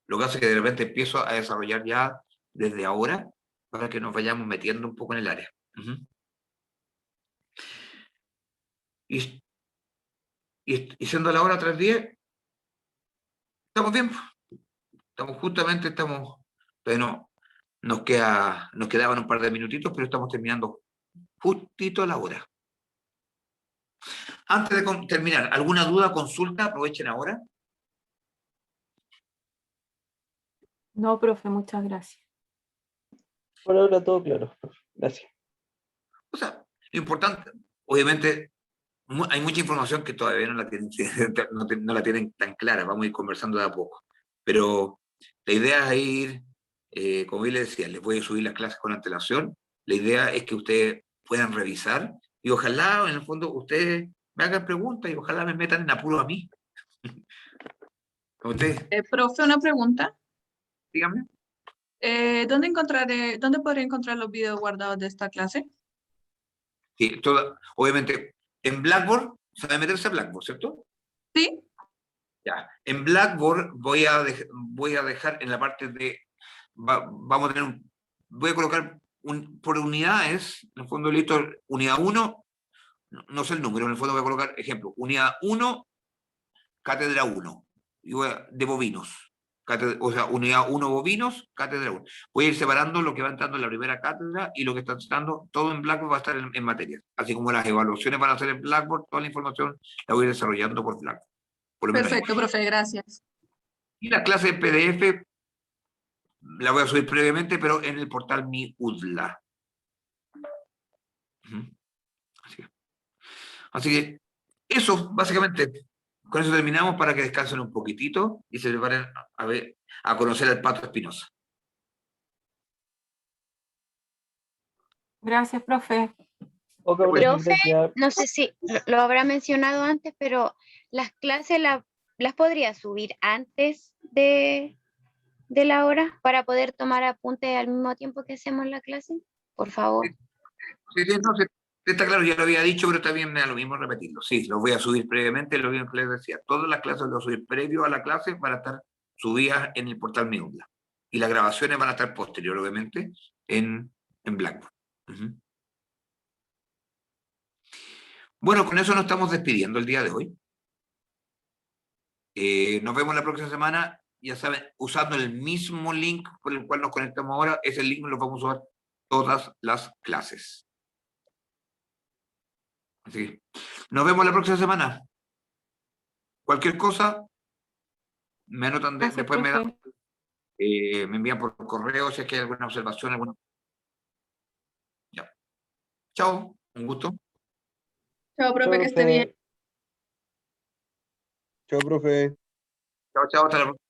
Speaker 1: Lo que hace que de repente empiezo a desarrollar ya desde ahora para que nos vayamos metiendo un poco en el área. Y siendo la hora 3:10, estamos bien. Bueno, nos quedaban un par de minutitos, pero estamos terminando justito a la hora. Antes de terminar, ¿alguna duda, consulta? Aprovechen ahora.
Speaker 3: No, profe, muchas gracias.
Speaker 4: Por ahora todo claro, profe. Gracias.
Speaker 1: O sea, lo importante, obviamente, hay mucha información que todavía no la tienen, no la tienen tan clara, vamos a ir conversando de a poco. Pero la idea es ir, como bien les decía, les voy a subir las clases con antelación. La idea es que ustedes puedan revisar y ojalá, en el fondo, ustedes me hagan preguntas y ojalá me metan en apuro a mí. Ustedes,
Speaker 6: Profe, una pregunta.
Speaker 1: díganme.
Speaker 6: ¿Dónde podría encontrar los videos guardados de esta clase?
Speaker 1: Sí, obviamente, en Blackboard, sabe meterse a Blackboard, ¿cierto?
Speaker 6: Sí.
Speaker 1: Ya. En Blackboard voy a dejar en la parte de, voy a colocar por unidades, en el fondo listo, unidad 1, no sé el número, en el fondo voy a colocar, ejemplo, unidad 1, cátedra 1, de bovinos. O sea, unidad 1 bovinos, cátedra 1. Voy a ir separando lo que va entrando en la primera cátedra y lo que está entrando, todo en Blackboard va a estar en materia. Así como las evaluaciones van a ser en Blackboard, toda la información la voy a ir desarrollando por Blackboard. Por lo menos
Speaker 6: Perfecto, profe, gracias.
Speaker 1: y la clase de PDF la voy a subir previamente, pero en el portal Mi UDLA. Así que eso, básicamente. Con eso terminamos para que descansen un poquitito y se preparen a conocer al Pato Espinosa.
Speaker 3: Gracias, profe.
Speaker 8: Profe, no sé si lo habrá mencionado antes, pero las clases las podría subir antes de la hora para poder tomar apuntes al mismo tiempo que hacemos la clase, por favor.
Speaker 1: Sí, no, está claro, ya lo había dicho, pero también me da lo mismo repetirlo. Sí, los voy a subir previamente, lo mismo que les decía. Todas las clases las voy a subir previo a la clase para estar subidas en el portal Mi UDLA. Y las grabaciones van a estar posterior, obviamente, en Blackboard. Bueno, con eso nos estamos despidiendo el día de hoy. Nos vemos la próxima semana, ya saben, usando el mismo link por el cual nos conectamos ahora. Ese link lo vamos a usar todas las clases. Así que nos vemos la próxima semana. Cualquier cosa, me anotan,
Speaker 3: Gracias,
Speaker 1: después me
Speaker 3: profe.
Speaker 1: envían por correo si es que hay alguna observación. Ya. Chao, un gusto.
Speaker 6: Chao, profe, que esté bien.
Speaker 7: Chao, profe.
Speaker 1: Chao, chao, hasta la próxima.